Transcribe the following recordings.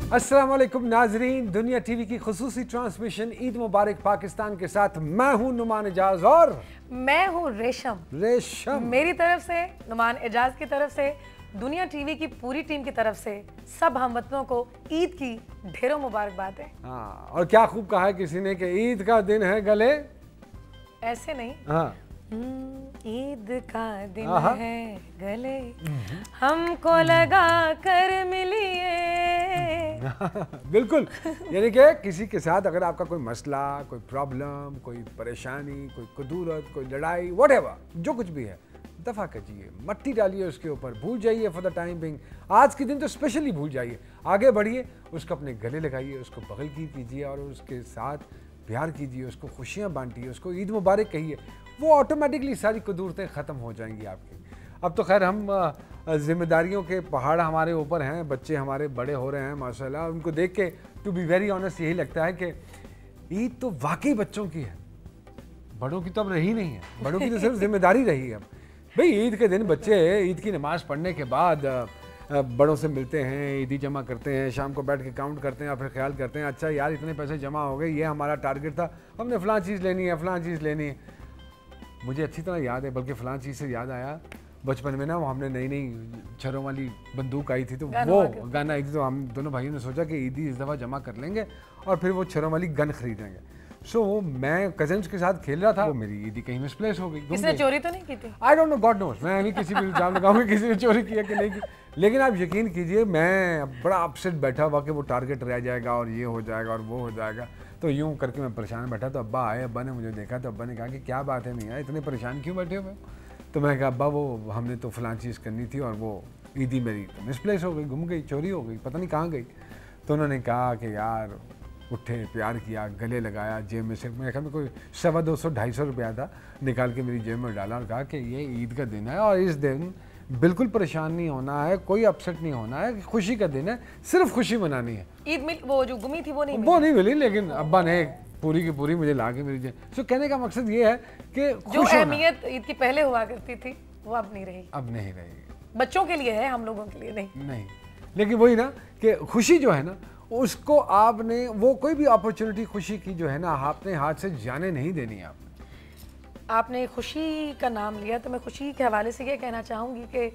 अस्सलाम वालेकुम नाजरीन, दुनिया टीवी की खुसूसी ट्रांसमिशन ईद मुबारक पाकिस्तान के साथ मैं हूं नुमान एजाज और मैं हूं रेशम। मेरी तरफ से, नुमान एजाज की तरफ से, दुनिया टीवी की पूरी टीम की तरफ से सब हमवतनों को ईद की ढेरों मुबारकबाद है। हाँ, और क्या खूब कहा है किसी ने कि ईद का दिन है गले, ऐसे नहीं, हाँ ईद का दिन है गले हमको लगा कर मिलिए। बिल्कुल, यानी कि किसी के साथ अगर आपका कोई मसला, कोई प्रॉब्लम, कोई परेशानी, कोई कुदूरत, कोई लड़ाई, व्हाटएवर, जो कुछ भी है, दफ़ा कीजिए, मट्टी डालिए उसके ऊपर, भूल जाइए फॉर द टाइम बिंग। आज के दिन तो स्पेशली भूल जाइए, आगे बढ़िए, उसको अपने गले लगाइए, उसको बगल कीजिए और उसके साथ प्यार कीजिए, उसको खुशियाँ बांटिए, उसको ईद मुबारक कहिए। वो ऑटोमेटिकली सारी कुदूरतें ख़त्म हो जाएंगी आपकी। अब तो खैर हम जिम्मेदारियों के पहाड़ हमारे ऊपर हैं, बच्चे हमारे बड़े हो रहे हैं माशाल्लाह। उनको देख के टू बी वेरी ऑनेस्ट यही लगता है कि ईद तो वाकई बच्चों की है, बड़ों की तो अब रही नहीं है। बड़ों की तो सिर्फ जिम्मेदारी रही है। अब भाई ईद के दिन बच्चे ईद की नमाज़ पढ़ने के बाद बड़ों से मिलते हैं, ईदी जमा करते हैं, शाम को बैठ के काउंट करते हैं और फिर ख्याल करते हैं अच्छा यार इतने पैसे जमा हो गए, ये हमारा टारगेट था, हमने फ़लाँ चीज़ लेनी है, फ़लाँ चीज़ लेनी है। मुझे अच्छी तरह याद है, बल्कि फ़लाँ चीज़ से याद आया, बचपन में ना वो हमने नई नई छरों वाली बंदूक आई थी, तो वो गाना आई थी, तो हम दोनों भाइयों ने सोचा कि ईदी इस दफ़ा जमा कर लेंगे और फिर वो छरों वाली गन खरीदेंगे। सो मैं कजन्स के साथ खेल रहा था, वो मेरी ईदी कहीं मिसप्लेस हो गई। किसने चोरी तो नहीं की थी? I don't know, God knows, मैं नहीं किसी भी इल्जाम लगाऊंगा किसी ने चोरी किया कि नहीं की, लेकिन आप यकीन कीजिए मैं बड़ा अपसेट बैठा हुआ कि वो टारगेट रह जाएगा और ये हो जाएगा और वो हो जाएगा। तो यूँ करके मैं परेशान बैठा, तो अब्बा आए, अब्बा ने मुझे देखा, तो अब्बा ने कहा कि क्या बात है मियाँ, इतने परेशान क्यों बैठे हुए? तो मैंने कहा अब्बा वो हमने तो फ़लाँ चीज़ करनी थी और वो ईदी मेरी मिसप्लेस हो गई, गुम गई, चोरी हो गई, पता नहीं कहाँ गई। तो उन्होंने कहा कि यार उठे, प्यार किया, गले लगाया, जेब में से मेरे ख्याल में कोई 250-250 रुपया था, निकाल के मेरी जेब में डाला और कहा कि ये ईद का दिन है और इस दिन बिल्कुल परेशान नहीं होना है, कोई अपसेट नहीं होना है, खुशी का दिन है, सिर्फ खुशी मनानी है। ईद मिल वो जो गुमी थी वो नहीं मिली, लेकिन अब्बा ने पूरी की पूरी मुझे ला के मेरी जेब। सो कहने का मकसद ये है कि जो अहमियत ईद की पहले हुआ करती थी वो अब नहीं रही। अब नहीं रही, बच्चों के लिए है, हम लोगों के लिए नहीं। लेकिन वही ना कि खुशी जो है ना, उसको आपने वो कोई भी अपॉर्चुनिटी खुशी की जो है ना, आपने हाथ से जाने नहीं देनी है। आपने खुशी का नाम लिया तो मैं खुशी के हवाले से ये कहना चाहूँगी कि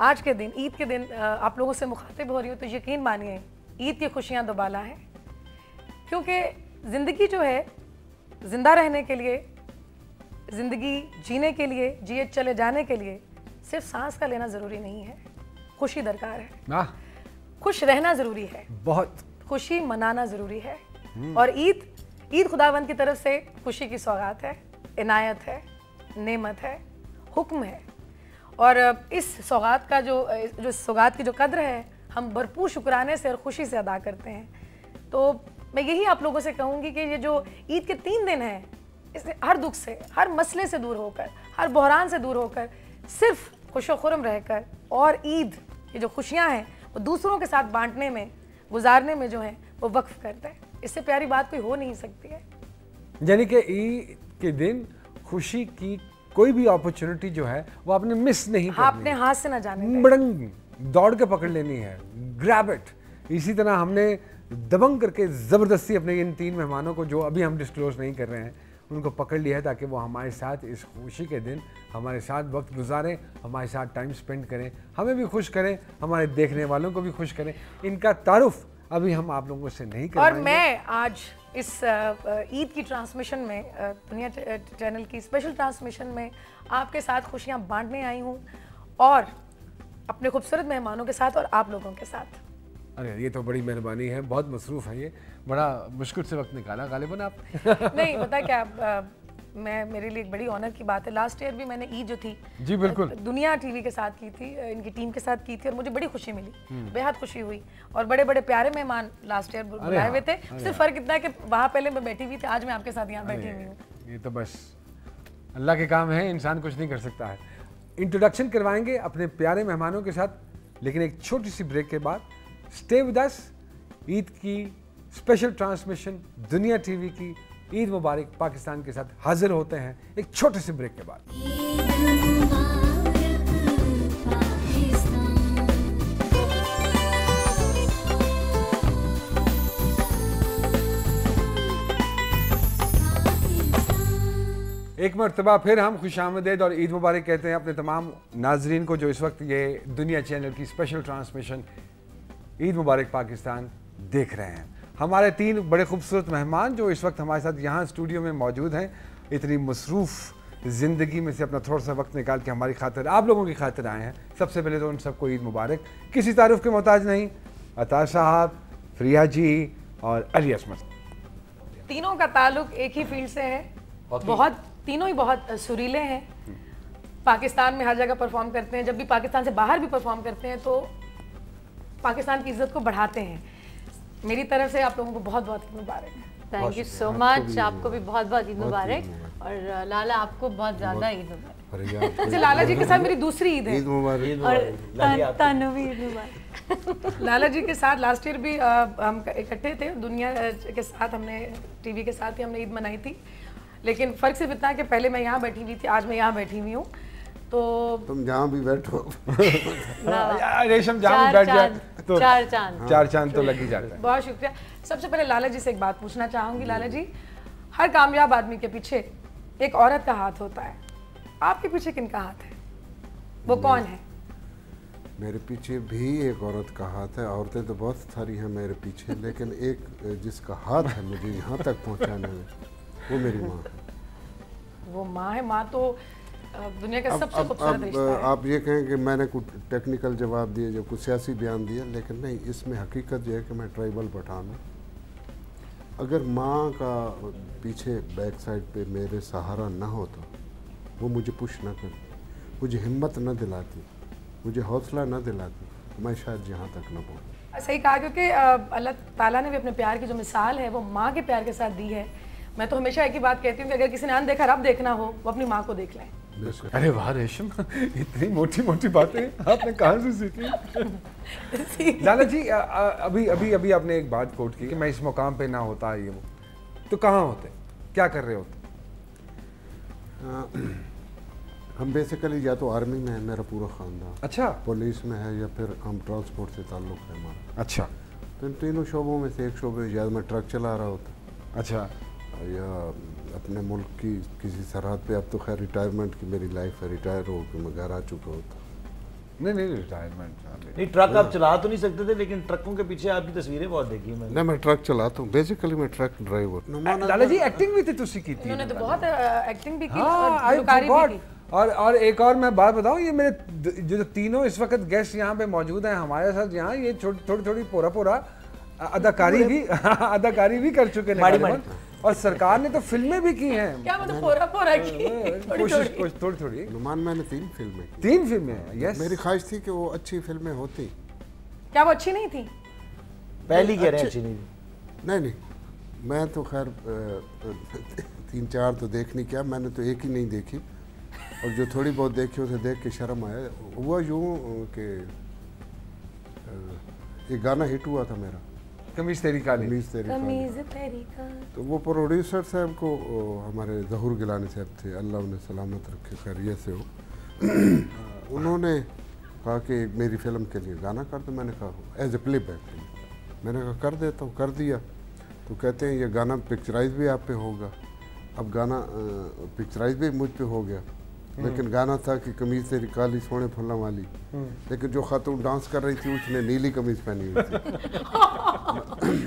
आज के दिन, ईद के दिन आप लोगों से मुखातिब हो रही हूँ तो यकीन मानिए ईद की खुशियाँ दोबाला हैं, क्योंकि ज़िंदगी जो है ज़िंदा रहने के लिए, ज़िंदगी जीने के लिए, जिए चले जाने के लिए सिर्फ सांस का लेना ज़रूरी नहीं है, खुशी दरकार है। खुश रहना ज़रूरी है, बहुत खुशी मनाना ज़रूरी है। और ईद खुदावंद की तरफ से खुशी की सौगात है, इनायत है, नेमत है, हुक्म है। और इस सौगात का जो सौगात की जो कद्र है हम भरपूर शुक्राने से और खुशी से अदा करते हैं। तो मैं यही आप लोगों से कहूँगी कि ये जो ईद के 3 दिन हैं, इससे हर दुख से, हर मसले से दूर होकर, हर बहरान से दूर होकर, सिर्फ खुशो खुरम रहकर और ईद की जो खुशियाँ हैं वो दूसरों के साथ बांटने में, गुजारने में जो है वो वक्फ करता है। इससे प्यारी बात कोई हो नहीं सकती है। यानी कि ईद के दिन खुशी की कोई भी अपॉर्चुनिटी जो है वो आपने मिस नहीं करनी, आपने हाथ से ना जाने मड़ंग दौड़ के पकड़ लेनी है, ग्रैब इट। इसी तरह हमने दबंग करके ज़बरदस्ती अपने इन 3 मेहमानों को, जो अभी हम डिस्क्लोज नहीं कर रहे हैं, उनको पकड़ लिया है ताकि वो हमारे साथ इस खुशी के दिन हमारे साथ वक्त गुजारें, हमारे साथ टाइम स्पेंड करें, हमें भी खुश करें, हमारे देखने वालों को भी खुश करें। इनका तारुफ अभी हम आप लोगों से नहीं करेंगे। और मैं आज इस ईद की ट्रांसमिशन में, दुनिया चैनल की स्पेशल ट्रांसमिशन में आपके साथ खुशियाँ बांटने आई हूँ, और अपने खूबसूरत मेहमानों के साथ और आप लोगों के साथ। अरे ये तो बड़ी मेहरबानी है, बहुत मसरूफ़ है, ये बड़ा मुश्किल से वक्त निकाला गालिबन आप। नहीं पता क्या, मेरे लिए एक बड़ी ऑनर की बात है। लास्ट ईयर भी मैंने ईद जो थी जी बिल्कुल दुनिया टीवी के साथ की थी, इनकी टीम के साथ की थी, और मुझे बड़ी खुशी मिली, बेहद खुशी हुई। और बड़े बड़े प्यारे मेहमान लास्ट ईयर बुलाए हुए थे। सिर्फ फ़र्क इतना है कि वहाँ पहले मैं बैठी हुई थी, आज मैं आपके साथ यहाँ बैठी हुई हूँ। ये तो बस अल्लाह के काम है, इंसान कुछ नहीं कर सकता है। इंट्रोडक्शन करवाएंगे अपने प्यारे मेहमानों के साथ, लेकिन एक छोटी सी ब्रेक के बाद स्टे विद अस। ईद की स्पेशल ट्रांसमिशन दुनिया टीवी की ईद मुबारक पाकिस्तान के साथ हाजिर होते हैं एक छोटे से ब्रेक के बाद। एक मरतबा फिर हम खुशामदीद और ईद मुबारक कहते हैं अपने तमाम नाजरीन को जो इस वक्त ये दुनिया चैनल की स्पेशल ट्रांसमिशन ईद मुबारक पाकिस्तान देख रहे हैं। हमारे 3 बड़े खूबसूरत मेहमान जो इस वक्त हमारे साथ यहाँ स्टूडियो में मौजूद हैं, इतनी मसरूफ़ ज़िंदगी में से अपना थोड़ा सा वक्त निकाल के हमारी खातिर, आप लोगों की खातिर आए हैं। सबसे पहले तो उन सबको ईद मुबारक। किसी तारुफ के मोहताज नहीं, अता साहब, फ्रिया जी और अली असमत। तीनों का ताल्लुक एक ही फील्ड से है, तीनों ही बहुत सुरीले हैं। पाकिस्तान में हर जगह परफॉर्म करते हैं, जब भी पाकिस्तान से बाहर भी परफॉर्म करते हैं तो पाकिस्तान की इज्जत को बढ़ाते हैं। मेरी तरफ से आप लोगों को बहुत बहुत ईद मुबारक। Thank you so much. आपको भी बहुत बहुत ईद मुबारक और लाला आपको बहुत ज़्यादा ईद मुबारक। अच्छा, लाला जी के साथ मेरी दूसरी ईद है। ईद मुबारक। और तनु भी ईद मुबारक। लाला जी के साथ लास्ट ईयर भी हम इकट्ठे थे, दुनिया के साथ हमने टीवी के साथ ही हमने ईद मनाई थी। लेकिन फ़र्क सिर्फ इतना है कि पहले मैं यहाँ बैठी हुई थी, आज मैं यहाँ बैठी हुई हूँ। तो तुम जहाँ भी बैठो रेशम जहाँ भी बैठ जाए तो चार चांद तो लग ही जाता है। बहुत शुक्रिया। सबसे पहले लाला जी से एक बात पूछना चाहूँगी। लाला जी, हर कामयाब आदमी के पीछे एक औरत का हाथ होता है, आपके पीछे किनका हाथ है, वो कौन है? मेरे पीछे भी एक औरत का हाथ है। औरतें तो बहुत सारी हैं मेरे पीछे, लेकिन एक जिसका हाथ है मुझे यहाँ तक पहुँचाने में, वो मेरी माँ है। वो माँ है। माँ तो दुनिया का सबसे खूबसूरत रिश्ता है। आप ये कहें कि मैंने कुछ टेक्निकल जवाब दिए, जो कुछ सियासी बयान दिया, लेकिन नहीं, इसमें हकीकत ये है कि मैं ट्राइबल पठान हूँ। अगर माँ का पीछे बैक साइड पे मेरे सहारा ना होता, वो मुझे पुश ना करती, मुझे हिम्मत न दिलाती, मुझे हौसला न दिलाती, तो मैं शायद यहाँ तक न पहुँच। सही कहा, क्योंकि अल्लाह ताला ने भी अपने प्यार की जो मिसाल है वो माँ के प्यार के साथ दी है। मैं तो हमेशा एक ही बात कहती हूँ कि अगर किसी ने अनदेखा रब देखना हो, वो अपनी माँ को देख लें। अरे वाह रेशम, इतनी मोटी मोटी बातें आपने कहाँ से सीखी? लाला जी, अभी आपने एक बात कोट की कि मैं इस मुकाम पे ना होता, ये वो, तो कहाँ होते, क्या कर रहे होते? हम बेसिकली या तो आर्मी में है मेरा पूरा ख़ानदान, अच्छा, पुलिस में है, या फिर हम ट्रांसपोर्ट से ताल्लुक़ है हमारा। अच्छा, तो इन तीनों शोबों में से एक शोबे या मैं ट्रक चला रहा होता, अच्छा, या अपने मुल्क की किसी सरहद पे। अब तो खैर रिटायरमेंट की मेरी लाइफ है, रिटायर हो के मैं घर आ चुका होता। नहीं रिटायरमेंट नहीं, ट्रक आप चला तो नहीं सकते थे, लेकिन ट्रकों के पीछे आपकी तस्वीरें बहुत देखी मैंने। नहीं, मैं ट्रक चलाता हूँ, बेसिकली मैं ट्रक ड्राइवर। लाला जी, एक्टिंग भी थी तुसी की थी? उन्होंने तो बहुत एक्टिंग भी की हाँ, और गुलकारी भी की। और एक और मैं बात बताऊं, ये मेरे जो तीनों इस वक्त गेस्ट यहाँ पे मौजूद हैं हमारे साथ यहाँ, ये थोड़ी पोरा अदाकारी भी कर चुके हैं, और सरकार ने तो फिल्में भी की हैं। क्या मतलब पोरा की? कोशिश थोड़ी। नुमान, मैंने 3 फिल्में की। 3 फिल्में? यस। मेरी ख्वाहिश थी कि वो अच्छी फिल्में होती। क्या वो अच्छी नहीं थी? पहली कह रहे हैं अच्छी नहीं थी। नहीं, मैं तो खैर 3-4 तो देखनी, क्या मैंने तो एक ही नहीं देखी, और जो थोड़ी बहुत देखी उसे देख के शर्म आया। हुआ यूँ कि एक गाना हिट हुआ था मेरा, कमीज तेरी काली। तो वो प्रोड्यूसर साहब को, हमारे ज़हूर गिलानी साहब थे, अल्लाह उन्हें सलामत रखे, खैरियत से हो, उन्होंने कहा कि मेरी फिल्म के लिए गाना कर दो। मैंने कहा एज ए प्लेबैक, मैंने कहा कर देता हूँ, कर दिया। तो कहते हैं ये गाना पिक्चराइज भी आप पे होगा। अब गाना पिक्चराइज भी मुझ पे हो गया, लेकिन गाना था कि कमीज तेरी काली सोने फुल्ला वाली, लेकिन जो खातून डांस कर रही थी उसने नीली कमीज पहनी हुई थी।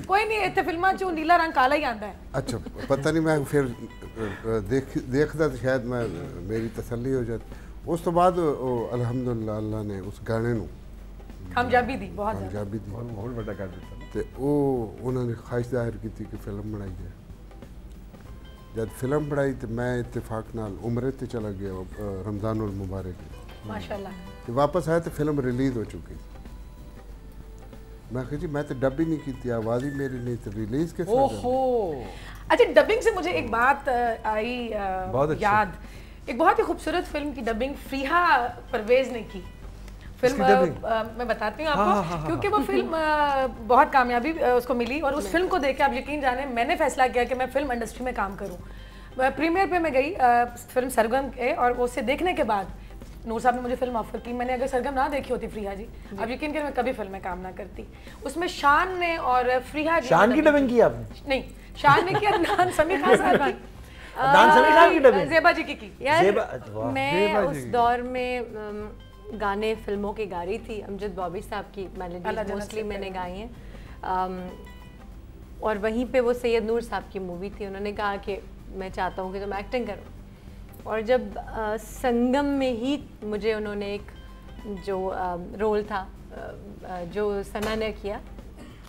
कोई नहीं, इतने फिल्मा जो नीला रंग काला ही आता है। अच्छा, पता नहीं, मैं फिर देखता तो शायद मेरी तसल्ली हो जाती। उस तो बाद अल्हम्दुलिल्लाह अल्लाह ने उस गाने नू कामयाबी दी, बहुत कामयाबी दी, बहुत बड़ा कर देता। तो वो उन्होंने ख्वाहिश जाहिर की थी कि फिल्म बनाई जाए। जब फिल्म बनाई तो मैं इत्तेफाक नाल उम्रे ते चला गया, रमज़ानुल मुबारक माशाल्लाह। तो वापस आया तो फिल्म रिलीज़ हो चुकी। मैं कहा जी मैं तो डब ही नहीं की थी, आवाज़ ही मेरी नहीं थी, रिलीज़ के साथ। अच्छा, डबिंग से मुझे एक बात आई याद। एक बहुत ही खूबसूरत फिल्म की डबिंग फ्रीहा परवेज ने की। फिल्म मैं बताती हूँ आपको, क्योंकि वो फिल्म बहुत कामयाबी उसको मिली, और उस फिल्म को देख के आप यकीन जाने मैंने फैसला किया कि मैं फिल्म इंडस्ट्री में काम करूँ। प्रीमियर पे मैं गई फिल्म सरगम के, और उसे देखने के बाद नूर साहब ने मुझे फिल्म ऑफर की। मैंने अगर सरगम ना देखी होती फ्रीहा जी, अब यकीन करें मैं कभी फिल्म में काम ना करती। उसमें शान ने और फ्रीहा जी, शान की डबिंग की आपने? नहीं, शान ने की, अदनान समीर खान साहब की। अदनान समीर साहब की डबिंग ज़ेबा जी की यार वाह। मैं उस दौर में गाने फिल्मों के गा रही थी। अमजद बॉबी साहब की अल्लाह मेलोडीज जन्नत मोस्टली से मैंने गाई हैं। और वहीं पे वो सैयद नूर साहब की मूवी थी, उन्होंने कहा कि मैं चाहता हूँ कि तुम एक्टिंग करो। और जब संगम में ही मुझे उन्होंने एक जो रोल था जो सना ने किया,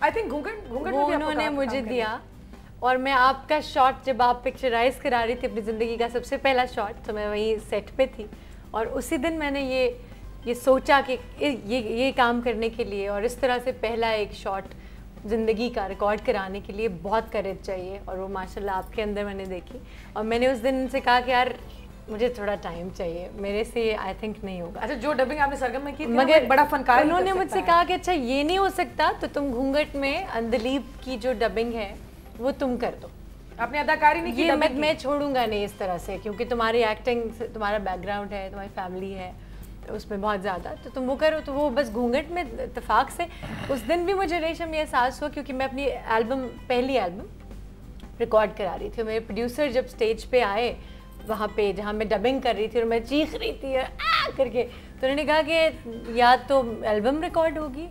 आई थिंक घूंघट वो में भी आपको उन्होंने काम मुझे करना दिया। और मैं आपका शॉट जब आप पिक्चराइज करा रही थी अपनी ज़िंदगी का सबसे पहला शॉट, तो मैं वहीं सेट पे थी और उसी दिन मैंने ये सोचा कि ये काम करने के लिए और इस तरह से पहला एक शॉट ज़िंदगी का रिकॉर्ड कराने के लिए बहुत करेज चाहिए, और वो माशाल्लाह आपके अंदर मैंने देखी। और मैंने उस दिन उनसे कहा कि यार मुझे थोड़ा टाइम चाहिए, मेरे से आई थिंक नहीं होगा। अच्छा, जो डबिंग आपने सरगम में की थी, मगर बड़ा फनकार ही उन्होंने कर मुझसे सकता कहा कि अच्छा ये नहीं हो सकता तो तुम घूंघट में अंदलीब की जो डबिंग है वो तुम कर दो। है। आपने अदाकारी नहीं की, ये dubbing की। मैं छोड़ूंगा नहीं इस तरह से, क्योंकि तुम्हारी एक्टिंग, तुम्हारा बैकग्राउंड है, तुम्हारी फैमिली है उसमें बहुत ज़्यादा, तो तुम वो करो। तो वो बस घूंघट में इत्तेफाक से उस दिन भी मुझे रेशम ये एहसास हुआ, क्योंकि मैं अपनी एल्बम, पहली एल्बम रिकॉर्ड करा रही थी। मेरे प्रोड्यूसर जब स्टेज पे आए वहाँ पे जहाँ मैं डबिंग कर रही थी और मैं चीख रही थी आ करके, तो उन्होंने कहा कि या तो एल्बम रिकॉर्ड होगी,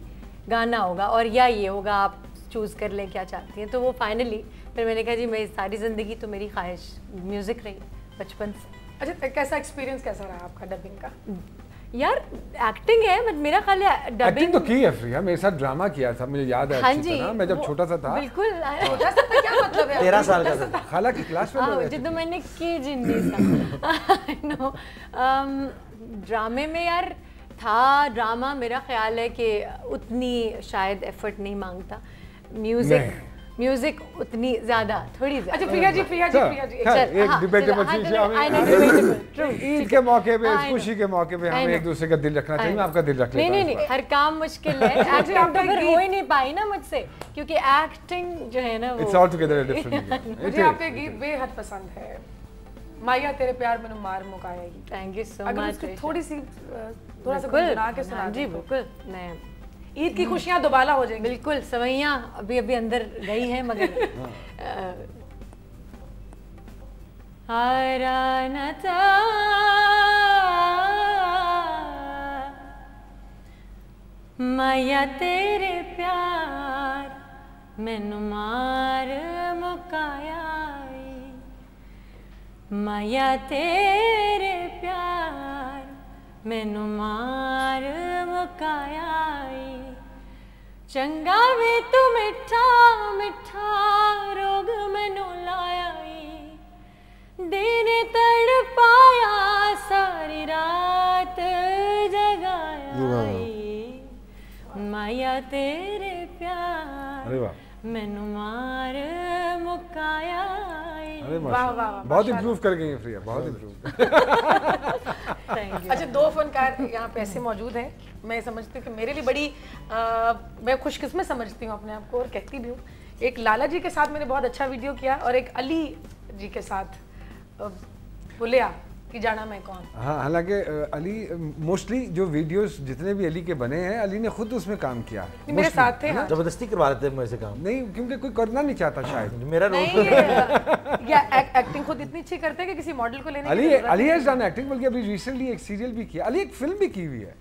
गाना होगा, और या ये होगा, आप चूज़ कर लें क्या चाहती हैं। तो वो फाइनली फिर मैंने कहा जी मैं सारी ज़िंदगी तो मेरी ख्वाहिश म्यूज़िक रही बचपन से। अच्छा, कैसा एक्सपीरियंस कैसा रहा आपका डबिंग का? यार एक्टिंग है, बट मेरा ख्याल है एक्टिंग डबिंग तो की है फ्रिया, मेरे साथ ड्रामा किया था, मुझे याद है हाँ अच्छी जी, तरह। मैं जब वो छोटा सा था, बिल्कुल छोटा सा था, क्या मतलब है? 13 साल का था। खाला की क्लास में हाँ, मैं जिद्दो मैंने की जिंदी सा नो ड्रामे में यार था। ड्रामा मेरा ख्याल है कि उतनी शायद एफर्ट नहीं मांगता। म्यूजिक उतनी ज्यादा, थोड़ी ज्यादा। अच्छा, प्रिया जी एक डिबेटेबल चीज है, हमें ईद के मौके पे, खुशी के मौके पे हमें एक दूसरे का दिल रखना चाहिए। मैं आपका दिल रख लेता हूं। नहीं, हर काम मुश्किल है। एक्टिंग तो फिर हो ही नहीं पाई ना मुझसे, क्योंकि एक्टिंग जो है ना वो इट्स ऑल टुगेदर डिफरेंट। मुझे आपके गीत बेहद पसंद है। माया तेरे प्यार मैंने मार मुकाएगी। थैंक यू सो अगर मच। उसकी थोड़ा सा गुनगुना के सुना जी दें तो। बिल्कुल, मैं ईद की खुशियां दोबारा हो जाएंगी। बिल्कुल। सवैयाँ अभी अंदर गई हैं, मगर हारानता माया तेरे प्यार मैनू मार मुकाया, माया तेरे प्यार मैनू मार मुकाया। चंगा वे तू मिठा मिठा रोग मैनू लाया, दिन तड़पाया सारी रात जगाया। माया तेरे प्यार मैनू मार मुकाया। वाह वाह, बहुत इम्प्रूव कर गई है फ्रिया, बहुत इम्प्रूव। अच्छा, दो फनकार यहाँ पे ऐसे मौजूद हैं, मैं समझती हूँ कि मेरे लिए बड़ी मैं खुशकिस्मत समझती हूँ अपने आप को, और कहती भी हूँ। एक लाला जी के साथ मैंने बहुत अच्छा वीडियो किया, और एक अली जी के साथ बुलिया कि जाना मैं कौन। हाँ, हालांकि अली मोस्टली जो वीडियोस जितने भी अली के बने हैं, अली ने खुद उसमें काम किया है। मेरे साथ थे। हाँ। जबरदस्ती करवा रहे थे मेरे से काम। नहीं, क्योंकि कोई करना नहीं चाहता शायद। मेरा रोल नहीं, या एक्टिंग खुद इतनी अच्छी करते हैं कि किसी मॉडल को लेने की जरूरत अली हैज डन एक्टिंग, बल्कि अभी रिसेंटली एक सीरियल भी किया। अली एक फिल्म भी की हुई है।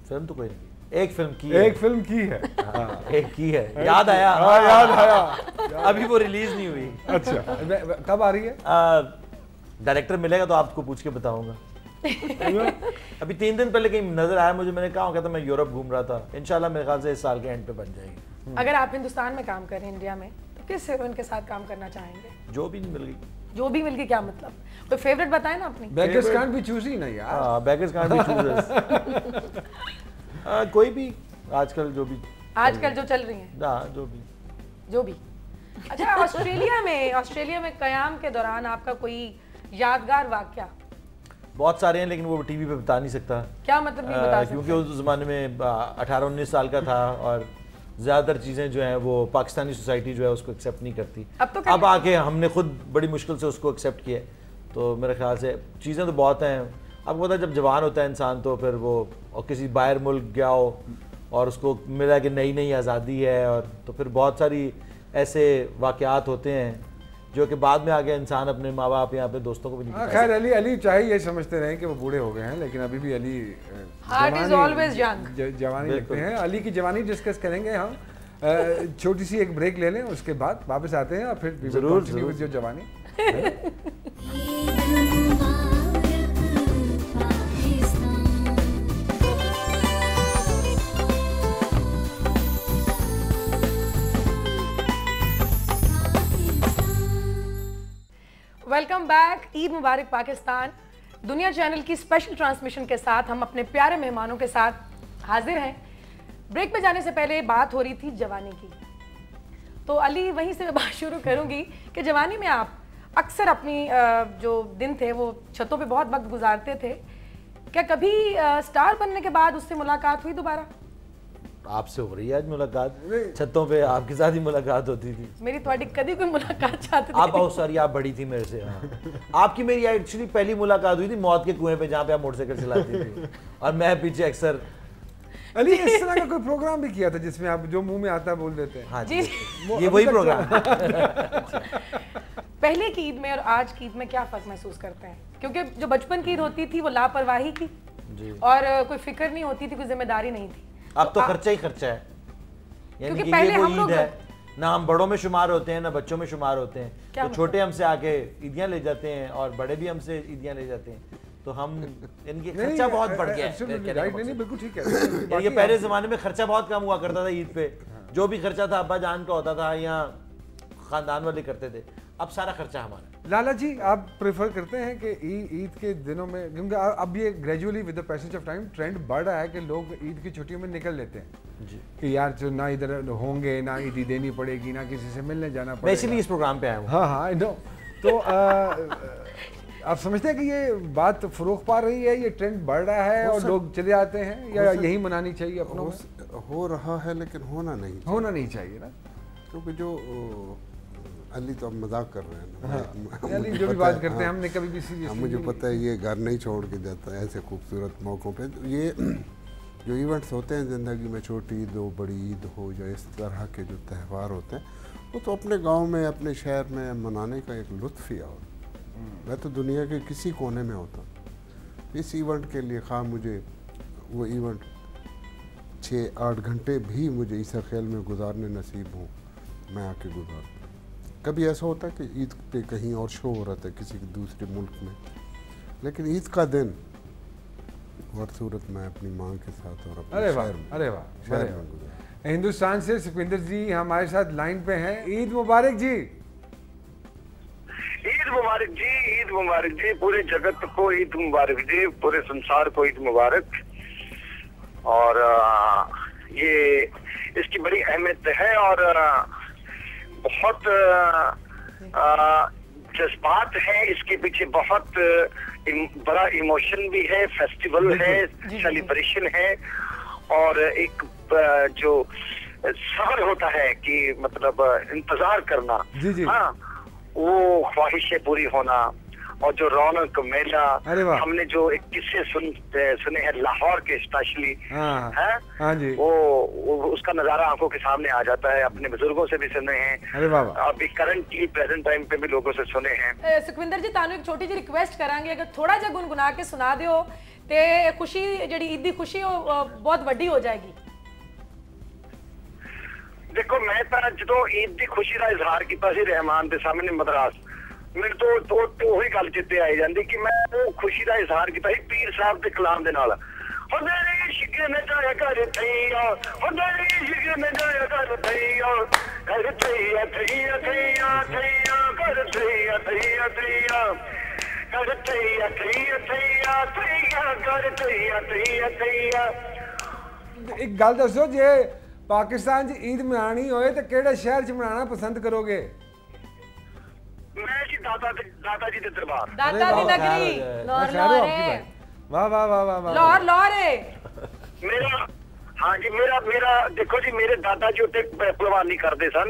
फिल्म तो कोई नहीं, एक फिल्म की है। एक फिल्म की है। हाँ, एक की है, याद आया। हाँ, याद आया। अभी वो रिलीज नहीं हुई। अच्छा, कब आ रही है? डायरेक्टर मिलेगा तो आपको पूछ के बताऊंगा। अभी 3 दिन पहले कहीं नजर आया मुझे, मैंने कहा था मैं यूरोप घूम रहा था। इंशाल्लाह मेरे ख्याल से इस साल के एंड पे बन जाएगी। अगर आप हिंदुस्तान में काम कर रहे हैं, इंडिया में, तो किस हीरोइन के साथ काम करना चाहेंगे? जो भी मिल गई। जो भी मिल गई, क्या मतलब? कोई फेवरेट बताए ना अपनी। बेगर्स कांट बी चूजी ना यार। हाँ, बेगर्स कांट बी चूजर्स। कोई भी आजकल जो भी जो चल रही हैं। हाँ, जो भी। अच्छा, ऑस्ट्रेलिया में क़याम के दौरान आपका कोई यादगार वाकया? बहुत सारे हैं, लेकिन वो टीवी पे बता नहीं सकता। क्या मतलब नहीं बता सकते? क्योंकि उस ज़माने में 18-19 साल का था, और ज़्यादातर चीज़ें जो हैं वो पाकिस्तानी सोसाइटी जो है उसको एक्सेप्ट नहीं करती। अब आके हमने खुद बड़ी मुश्किल से उसको एक्सेप्ट किया। तो मेरे ख्याल से चीज़ें तो बहुत हैं। आपको पता है जब जवान होता है इंसान, तो फिर वो और किसी बाहर मुल्क गया हो और उसको मिला कि नई नई आज़ादी है, और तो फिर बहुत सारी ऐसे वाक़यात होते हैं जो कि बाद में आ गया इंसान अपने माँ बाप या अपने दोस्तों को भी नहीं। खैर अली चाहे ये समझते रहे कि वो बूढ़े हो गए हैं, लेकिन अभी भी अली जवानी लगते हैं। अली की जवानी डिस्कस करेंगे हम। छोटी सी एक ब्रेक ले लें, उसके बाद वापस आते हैं और फिर जरूर जो जवानी। Welcome back. ईद मुबारक पाकिस्तान। दुनिया चैनल की स्पेशल ट्रांसमिशन के साथ हम अपने प्यारे मेहमानों के साथ हाजिर हैं। ब्रेक पे जाने से पहले बात हो रही थी जवानी की, तो अली वहीं से मैं बात शुरू करूंगी कि जवानी में आप अक्सर अपनी जो दिन थे वो छतों पे बहुत वक्त गुजारते थे। क्या कभी स्टार बनने के बाद उससे मुलाकात हुई दोबारा? आपसे हो रही है आज मुलाकात, छतों पे आपके साथ ही मुलाकात होती थी। मेरी थोड़ी कभी कोई मुलाकात चाहते थे। आप बहुत सारी, आप बड़ी थी मेरे से। आपकी मेरी एक्चुअली पहली मुलाकात हुई थी मौत के कुएं पे, जहाँ पे आप मोटरसाइकिल चलाती थी और मैं पीछे अक्सर। अली इस तरह का कोई प्रोग्राम भी किया था जिसमें आप जो मुंह में आता है बोल देते हैं? हाँ जी, ये वही प्रोग्राम। पहले की ईद में और आज की ईद में क्या फर्क महसूस करते हैं? क्योंकि जो बचपन की ईद होती थी वो लापरवाही की और कोई फिक्र नहीं होती थी, कोई जिम्मेदारी नहीं थी। अब तो खर्चा ही खर्चा है, यानी कि ये वो ईद है ना हम बड़ों में शुमार होते हैं ना बच्चों में शुमार होते हैं। तो छोटे हमसे आके ईदियां ले जाते हैं और बड़े भी हमसे ईदियां ले जाते हैं, तो हम इनकी खर्चा बहुत बढ़ गया है। नहीं बिल्कुल ठीक है। ये पहले जमाने में खर्चा बहुत कम हुआ करता था ईद पे, जो भी खर्चा था अब्बा जान का होता था या खानदान वाले करते थे, अब सारा खर्चा हमारा। लाला जी, आप प्रेफर करते हैं कि ईद के दिनों में, क्योंकि अब ये gradually with the passage of time trend बढ़ रहा है कि लोग ईद की छुट्टियों में निकल लेते हैं जी, कि यार जो ना इधर होंगे, ना ईदी देनी पड़ेगी, ना किसी से मिलने जाना पड़ेगा। मैं इसीलिए इस प्रोग्राम पे आया हूँ। हाँ हाँ नो, तो आप समझते हैं कि ये बात फरोख पा रही है, ये ट्रेंड बढ़ रहा है और लोग चले आते हैं, या यही मनानी चाहिए अपनों? हो रहा है लेकिन होना नहीं चाहिए ना, क्योंकि जो अली तो अब मजाक कर रहे हैं। हाँ, अली जो भी बात करते हैं हमने कभी भी सीरियसली, मुझे पता है ये घर नहीं छोड़ के जाता है ऐसे खूबसूरत मौक़ों पे। ये जो इवेंट्स होते हैं ज़िंदगी में, छोटी ईद हो, बड़ी ईद हो, या इस तरह के जो त्यौहार होते हैं, वो तो अपने गांव में, अपने शहर में मनाने का एक लुत्फ़ ही और। मैं तो दुनिया के किसी कोने में होता, इस इवेंट के लिए खा मुझे वो इवेंट 6-8 घंटे भी मुझे ईसा खेल में गुजारने नसीब हो, मैं आके गुजारता। कभी ऐसा होता है कि ईद पे कहीं और शो हो रहा था किसी दूसरे मुल्क में, लेकिन ईद का दिन और सूरत में अपनी माँ के साथ और अपने शहर में, अरे वाह शहर में गुजारा। हिंदुस्तान से सुखविंदर जी हमारे साथ लाइन पे हैं। ईद मुबारक जी। ईद मुबारक जी, ईद मुबारक जी, पूरे जगत को ईद मुबारक जी, पूरे संसार को ईद मुबारक। और ये इसकी बड़ी अहमियत है और बहुत जज्बात है इसके पीछे, बहुत बड़ा इमोशन भी है, फेस्टिवल है, सेलिब्रेशन है और एक जो सब्र होता है कि मतलब इंतजार करना, हाँ, वो ख्वाहिशें पूरी होना और जो रौनक मेला, हमने जो एक किस्से सुने हैं लाहौर के स्पेशली, वो उसका नजारा आंखों के सामने आ जाता है। अपने बुजुर्गों से भी सुने हैं, अभी करंटली प्रेजेंट टाइम पे भी लोगों से सुने हैं। सुखविंदर जी, तानू एक छोटी जी रिक्वेस्ट करांगे, अगर थोड़ा जा गुनगुना के सुना दियो ते खुशी जेडी ईद दी खुशी बहुत वड्डी हो जाएगी। देखो मैं तो जो ईद दी खुशी का इजहार किया सी रहमान दे सामने मद्रास, मेरे तो वही गल चित्ते आई जाती कि मैं वो खुशी का इजहार किया पीर साहब के कलाम दे नाल। एक गल दसो, जे पाकिस्तान च ईद मनानी होए तो केड़े शहर च मनाना पसंद करोगे? मैं जी दादा जी दे दरबार, दादा दी नगरी लाहौर है। वाह वाह वाह वाह, लाहौर है मेरा। हाँ जी, मेरा देखो जी, मेरे दादा जी उत्ते पहलवानी करते सन,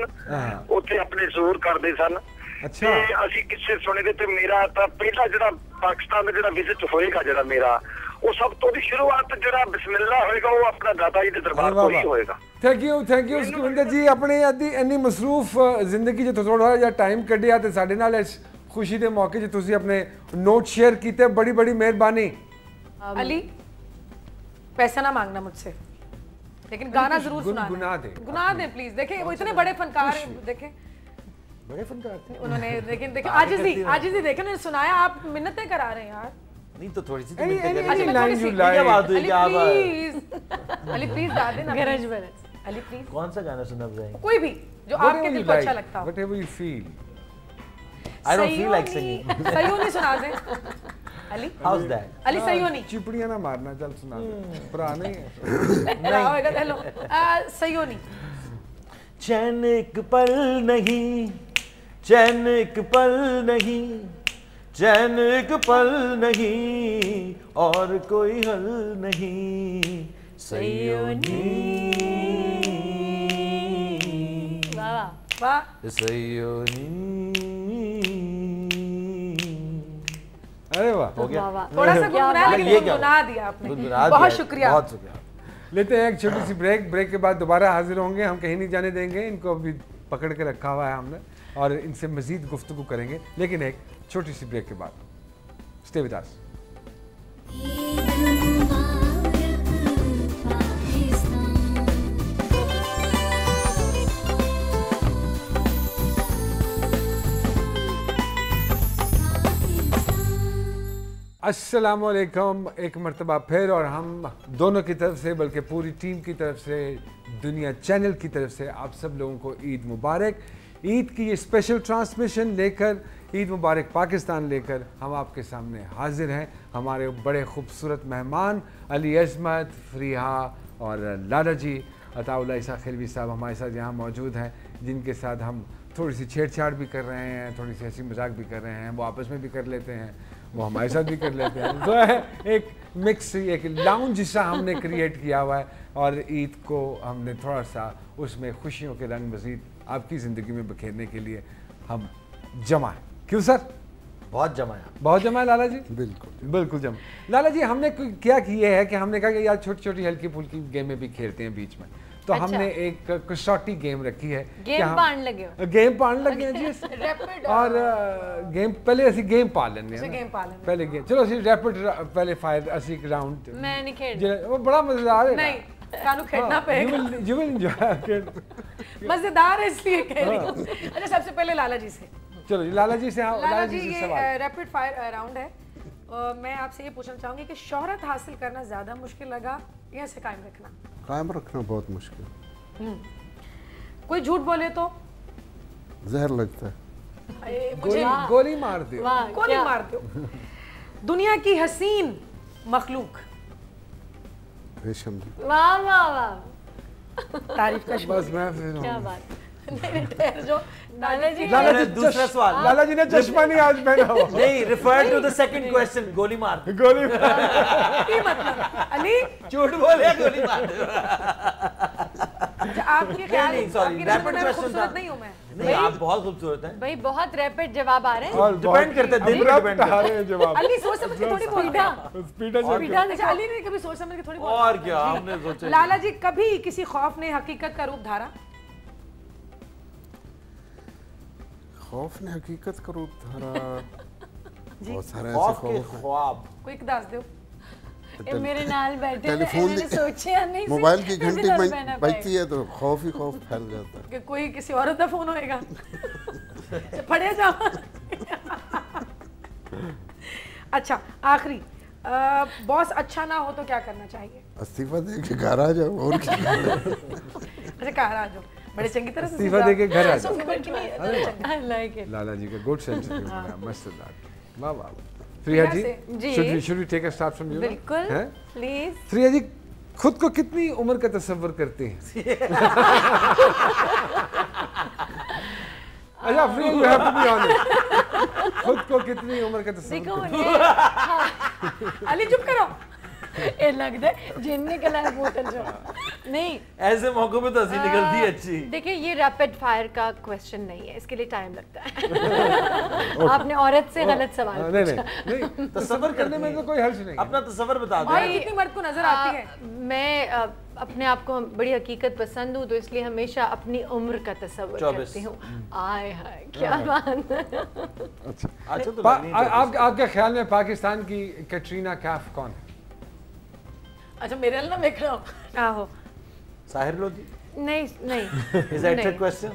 उत्ते अपने जोर करते सन। अच्छा, ਅਸੀਂ किस्से सुने दे ते मेरा तो पहला जरा पाकिस्तान में जरा विजिट होएगा जरा मेरा, वो सब तो दी शुरुआत जरा बिस्मिल्लाह होएगा वो अपना दादा जी के दरबार को ही होएगा। थैंक यू सुखविंदर जी, अपने ਇੰਨੀ ਮਸਰੂਫ ਜ਼ਿੰਦਗੀ 'ਚ ਥੋੜਾ ਜਿਹਾ ਟਾਈਮ ਕੱਢਿਆ ਤੇ ਸਾਡੇ ਨਾਲ ਇਸ खुशी के मौके 'ਚ ਤੁਸੀਂ अपने नोट शेयर किए, बड़ी बड़ी मेहरबानी। अली पैसा ना मांगना मुझसे, लेकिन गाना जरूर गुनगुना दे प्लीज। देखें वो इतने बड़े फनकार, देखें बड़े फनकार थे उन्होंने, लेकिन देखें आजिज़ी देखें उन्होंने सुनाया, आप मिन्नतें करा रहे हैं यार। नहीं तो थोड़ी सी अली प्लीज गा देना, अली प्लीज। कौन सा गाना सुना बताएंगे? कोई भी जो आपके दिल को अच्छा लगता हो। Whatever you feel. I don't feel like singing. Sayoni सुना दे अली। How's that? अली सयोनी। चिपड़ियां ना मारना, चल सुना दे, भरा नहीं है। होएगा हेलो सयोनी। चैन एक पल नहीं, चैन एक पल नहीं, चैन एक पल नहीं, और कोई हल नहीं, सयोनी वाह सयोनी। अरे वाह, हो गया। थोड़ा सा गुनगुना दिया आपने, बहुत शुक्रिया। बहुत शुक्रिया। लेते हैं एक छोटी सी ब्रेक के बाद दोबारा हाजिर होंगे। हम कहीं नहीं जाने देंगे, इनको अभी पकड़ के रखा हुआ है हमने और इनसे मजीद गुफ्तगू करेंगे, लेकिन एक छोटी सी ब्रेक के बाद। Stay with us. अस्सलामुअलैकुम एक मरतबा फिर, और हम दोनों की तरफ से बल्कि पूरी टीम की तरफ से, दुनिया चैनल की तरफ से आप सब लोगों को ईद मुबारक। ईद की ये स्पेशल ट्रांसमिशन लेकर, ईद मुबारक पाकिस्तान लेकर हम आपके सामने हाजिर हैं। हमारे बड़े खूबसूरत मेहमान अली अजमत, फरीहा और लाला जी, अताउल्लाह ईसा खिलवी साहब हमारे साथ यहाँ मौजूद हैं, जिनके साथ हम थोड़ी सी छेड़छाड़ भी कर रहे हैं, थोड़ी सी हंसी मजाक भी कर रहे हैं। वो आपस में भी कर लेते हैं, वो हमारे साथ भी कर लेते हैं। तो एक मिक्स, एक लाउंज सा हमने क्रिएट किया हुआ है, और ईद को हमने थोड़ा सा उसमें खुशियों के रंग मज़ीद आपकी ज़िंदगी में बखेरने के लिए हम जमा हैं। क्यों सर? बहुत जमा है, बहुत जमा है लाला जी। बिल्कुल जमा। लाला जी हमने क्या किया है कि हमने कहा कि यार छोटी छोटी हल्की फुल्की गेमें भी खेलते हैं बीच में, तो अच्छा। हमने एक कसौटी गेम रखी है। गेम पान लगे हो? गेम पान लगे हैं जी। और गेम पहले ਅਸੀਂ गेम पा लेने हैं, पहले गेम चलो ਅਸੀਂ रैपिड पहले फायर ਅਸੀਂ एक राउंड मैं नहीं खेल, वो बड़ा मजेदार है। नहीं कानू खेलना पड़ेगा, you will enjoy। मजेदार है इसलिए कह रही हूँ। अच्छा सबसे पहले लाला जी से, चलो लाला जी से। हाँ लाला जी ये रैपिड फायर राउंड है। मैं आपसे ये पूछना चाहूंगी कि शोहरत हासिल करना ज्यादा मुश्किल लगा या इसे कायम रखना? कायम रखना बहुत मुश्किल। कोई झूठ बोले तो जहर लगता है, गोली मार दो, गोली मार दो। दुनिया की हसीन मखलूक? रेशम जी। वाह वाह वाह, तारीफ का बस मैं फिर क्या बात। जो लाला जी दूसरा सवाल। लाला जी ने चश्मा नहीं आज पहना हुआ। नहीं, refer to the second question, गोली मार। गोली मतलब अली झूठ बोले, गोली मार। आपके ख्याल सॉरी, रैपिड क्वेश्चन था। नहीं हूं मैं। नहीं, आप बहुत खूबसूरत हैं भाई, बहुत रैपिड जवाब आ रहे हैं। डिपेंड करता है, दिन पे डिपेंड करता है। जवाब अली सोच समझ के थोड़ी बोल रहा। स्पीड अच्छा अली ने कभी सोच समझ के थोड़ी बोल। और क्या आपने सोचा? लाला जी कभी किसी खौफ ने हकीकत का रूप धारा? खौफ ने हकीकत का रूप धारा? बहुत सारे ऐसे खौफ के खौफ हैं। ख्वाब। कोई दस दो। ये मेरे नाल बैठे थे, टेलीफोन मैंने सोचा नहीं, मोबाइल की ऐसे घंटी डर बना बजती है तो खौफ ही खौफ फैल जाता है। कि कोई किसी औरत का फोन होएगा। पढ़े जाओ। अच्छा आखिरी, बॉस अच्छा ना हो तो क्या करना चाहिए? इस्तीफा दे के घर आ जाओ, और क्या। अच्छा घर आ जाओ, बड़े चंगी तरह से इस्तीफा दे के घर आ जाओ। I like it. लाला जी का गुड सेंस ऑफ ह्यूमर, मस्त बात। वाह वाह। Priya ji, should we take a start from you? बिल्कुल, हैं? प्लीज। प्रिया जी खुद को कितनी उम्र का तस्वर करते हैं? अच्छा प्रिया, you have to be honest. खुद को कितनी उम्र का तस्वर देखो करते हैं? उन्हें अली चुप करो। ये लगता है जिन निकला है बोतल जो नहीं, ऐसे मौकों पे तो हंसी निकलती है अच्छी। देखिए ये रैपिड फायर का क्वेश्चन नहीं है, इसके लिए टाइम लगता है। आपने औरत से गलत सवाल पूछा। नहीं तसव्वुर करने में तो कोई हर्ज नहीं। अपना तसव्वुर बता दो। भाई कितनी मर्द को नजर आती है। मैं अपने आप को बड़ी हकीकत पसंद हूँ, तो इसलिए हमेशा अपनी उम्र का तसव्वुर करती हूँ। आय हाय क्या बात है। अच्छा तो आपके ख्याल में पाकिस्तान की कैटरीना कैफ कौन है? अच्छा मेरे लिए ना देख रहा हूँ। आहो साहिर लोधी? नहीं नहीं। Is that trick question?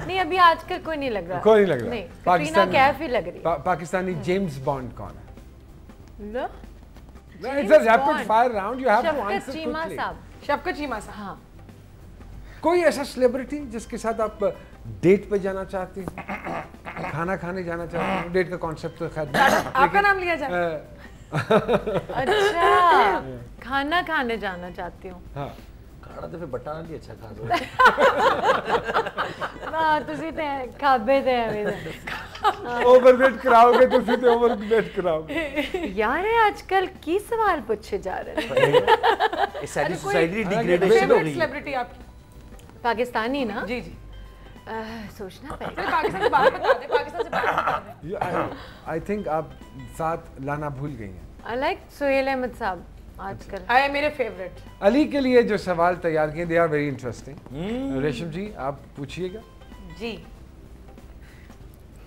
नहीं अभी आजकल कोई नहीं लग रहा। कोई नहीं लग रहा। नहीं, कैटरीना कैफ ही लग रही है। पाकिस्तानी जेम्स बॉन्ड कौन है? लो It's a rapid fire round. You have to Shafqat answer Cheema quickly. साहब। शफकत चीमा साहब। हाँ कोई ऐसा सेलिब्रिटी जिसके साथ आप डेट पे जाना चाहती हैं, खाना खाने जाना चाहती हैं? डेट का कॉन्सेप्ट तो खैर आपका नाम लिया जाए। अच्छा खाना खाने जाना चाहती हूँ। हाँ खाना तो फिर बटाना भी अच्छा खा दो। वाह तुसी ते खाबे ते हमें ओवरवेट कराओगे तो फिर ओवरवेट कराओगे। यार ये आजकल की सवाल पूछे जा रहे हैं। इस सारी सोसाइटी डिग्रेडेशन हो रही है। सेलिब्रिटी आपकी? पाकिस्तानी ना? जी जी। सोचना पड़ेगा। चलिए पाकिस्तान से बाहर बता दे, पाकिस्तान से बाहर बता दे। आई थिंक आप साथ लाना भूल गई हैं। आई लाइक सुहेल अहमद साहब आजकल। आए मेरे फेवरेट। अली के लिए जो सवाल तैयार किए दे आर वेरी इंटरेस्टिंग। रेशम जी आप पूछिएगा। जी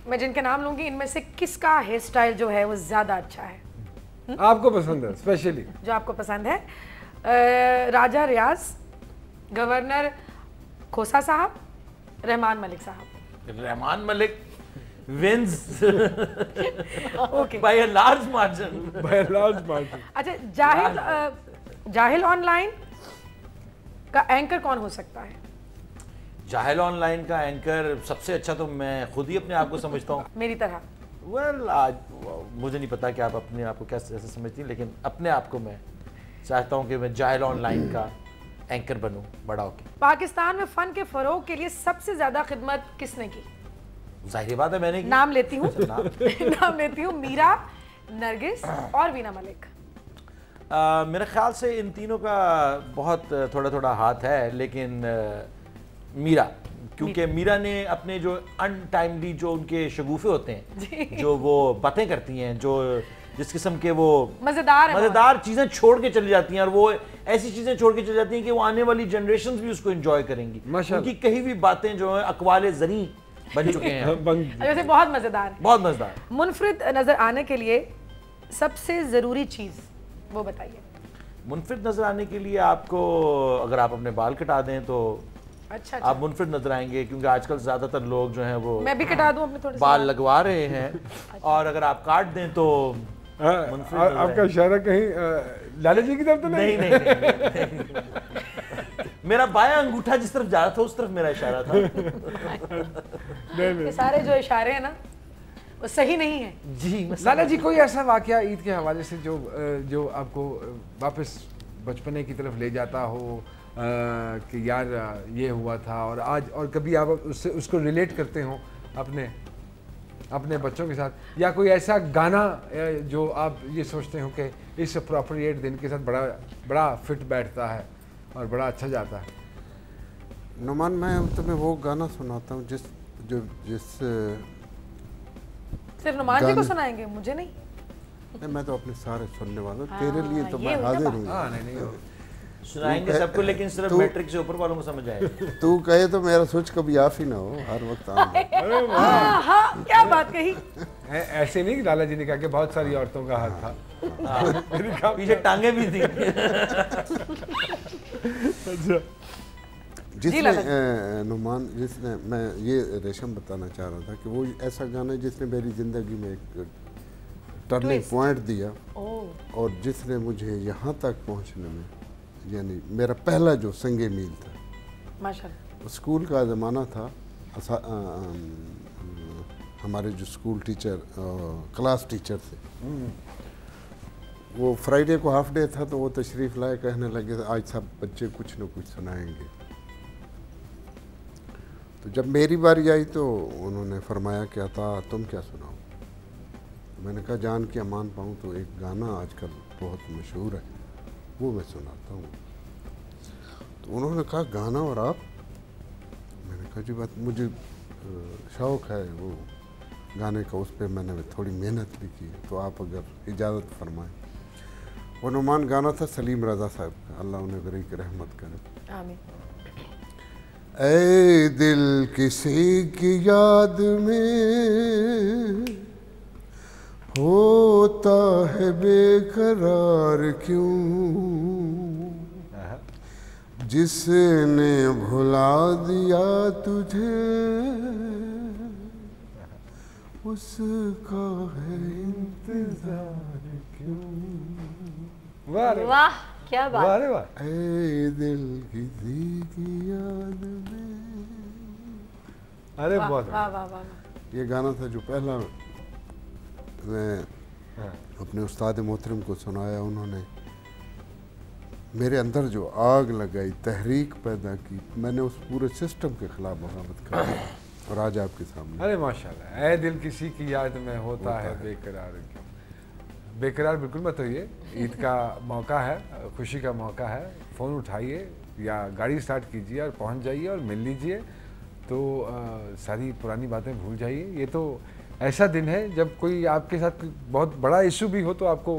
मैं जिनके नाम लूंगी इनमें से किसका हेयर स्टाइल जो है वो ज्यादा अच्छा है? आपको पसंद है स्पेशली? जो आपको पसंद है। राजा रियाज, गवर्नर खोसा साहब, रहमान मलिक साहब। Rahman Malik wins okay by a large margin. By a large margin. अच्छा जाहिल ऑनलाइन का एंकर कौन हो सकता है? जाहिल ऑनलाइन का एंकर सबसे अच्छा तो मैं खुद ही अपने आप को समझता हूँ। मेरी तरह। वेल आज मुझे नहीं पता कि आप अपने आप को कैसे समझती हैं, लेकिन अपने आप को मैं चाहता हूँ कि मैं जाहिल ऑनलाइन का एंकर बनूं बड़ा होके। पाकिस्तान में फन के फरोग के लिए सबसे ज्यादा खिदमत किसने की? जाहिर बात है मैंने की। नाम लेती हूँ। नाम नाम लेती हूँ मीरा, नरगिस और वीना मलिक। मेरे ख्याल से इन तीनों का बहुत थोड़ा थोड़ा हाथ है, लेकिन मीरा, क्योंकि मीरा ने अपने जो अनटाइमली जो उनके शगुफे होते हैं, जो वो बातें करती हैं, जो जिस किस्म के वो मजेदार चीजें छोड़ के चली जाती हैं, और वो ऐसी चीजें छोड़ के चली जाती हैं कि वो आने वाली जनरेशंस भी उसको एंजॉय करेंगी। उनकी कहीं भी बातें जो है अकवाले जरी बन चुके हैं। वैसे बहुत मजेदार है। बहुत मजेदार। मुनफरिद नजर आने के लिए सबसे जरूरी चीज वो बताइए। मुनफरिद नजर आने के लिए आपको, अगर आप अपने बाल कटा दें तो अच्छा। आप मुनफरिद नजर आएंगे, क्योंकि आजकल ज्यादातर लोग जो हैं वो मैं भी कटा दूं अपने थोड़े बाल लगवा रहे हैं। और अगर आप काट दें तो आपका इशारा कहीं लाला जी की तरफ तो नहीं? नहीं। मेरा बायां अंगूठा जिस तरफ जा रहा था उस तरफ मेरा इशारा था। ये सारे जो इशारे हैं ना वो सही नहीं है। जी लाला जी कोई ऐसा वाकया ईद के हवाले से जो आपको वापस बचपने की तरफ ले जाता हो, कि यार ये हुआ था और आज, और कभी आप उससे उसको रिलेट करते हो अपने बच्चों के साथ, या कोई ऐसा गाना जो आप ये सोचते हो कि इस अप्रोप्रिएट दिन के साथ बड़ा फिट बैठता है और बड़ा अच्छा जाता है? नुमान मैं तुम्हें वो गाना सुनाता हूँ जिस सिर्फ नुमान जी को सुनाएंगे, मुझे नहीं? मैं तो अपने सारे सुनने वाला हूँ, तेरे लिए तो मैं हाजिर हूँ। नहीं सुनाएंगे सबको, लेकिन सिर्फ मैट्रिक से ऊपर वालों को समझ आएगा। तू कहे तो मेरा स्विच कभी ऑफ ही ना हो, हर वक्त ऑन। क्या बात कही। ऐसे नहीं, लाला जी ने कहा कि बहुत सारी औरतों का हाथ था, पीछे टांगे भी थी। जिसने नुमान, जिसने, मैं ये रेशम बताना चाह रहा था कि वो ऐसा गाना जिसने मेरी ज़िंदगी में एक टर्निंग पॉइंट दिया, और जिसने मुझे यहाँ तक पहुँचने में, यानी मेरा पहला जो संगे मील था, माशाअल्लाह। स्कूल का ज़माना था। हमारे जो स्कूल टीचर, क्लास टीचर थे, वो फ्राइडे को हाफ डे था, तो वो तशरीफ़ लाए, कहने लगे आज सब बच्चे कुछ न कुछ सुनाएंगे। तो जब मेरी बारी आई तो उन्होंने फरमाया कि अता तुम क्या सुनाओ? मैंने कहा जान की अमान पाऊँ तो एक गाना आजकल बहुत मशहूर है, वो मैं सुनाता हूँ। तो उन्होंने कहा गाना और आप? मैंने कहा जी बात मुझे शौक़ है वो गाने का, उस पर मैंने थोड़ी मेहनत भी की है, तो आप अगर इजाज़त फरमाएं। वो नुमान गाना था सलीम रज़ा साहब का, अल्लाह उन्हें बरीक रहमत करे। आमीन। ऐ दिल किसी की याद में होता है बेकरार क्यों, जिसने भुला दिया तुझे उसका है इंतजार क्यों। वाह क्या बात। वाह रे वाह। ऐ दिल किसी की याद में। अरे वाह बहुत वाह वाह वाह। ये गाना था जो पहला मैं अपने उस्ताद मोहतरम को सुनाया। उन्होंने मेरे अंदर जो आग लगाई, तहरीक पैदा की, मैंने उस पूरे सिस्टम के खिलाफ बगावत करी और आज आपके सामने। अरे माशाल्लाह। ऐ दिल किसी की याद में होता है बेकरार क्यों। बेकरार बिल्कुल मत होइए, ईद का मौका है, खुशी का मौका है। फ़ोन उठाइए या गाड़ी स्टार्ट कीजिए और पहुंच जाइए और मिल लीजिए, तो सारी पुरानी बातें भूल जाइए। ये तो ऐसा दिन है जब कोई आपके साथ बहुत बड़ा इशू भी हो तो आपको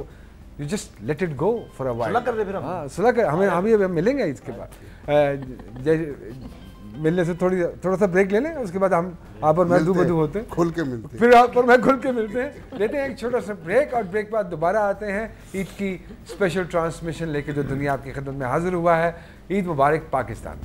you just let it go for a while. सुलह कर दे फिर हम। हाँ सुलह कर, हमें हम मिलेंगे इसके बाद। मिलने से थोड़ा सा ब्रेक ले लें, उसके बाद हम आप और मैं दू होते हैं, खुल के मिलते हैं, फिर आप और मैं खुल के मिलते हैं। लेते हैं एक छोटा सा ब्रेक और ब्रेक बाद दोबारा आते हैं ईद की स्पेशल ट्रांसमिशन लेके जो दुनिया आपकी खिदमत में हाजिर हुआ है। ईद मुबारक पाकिस्तान।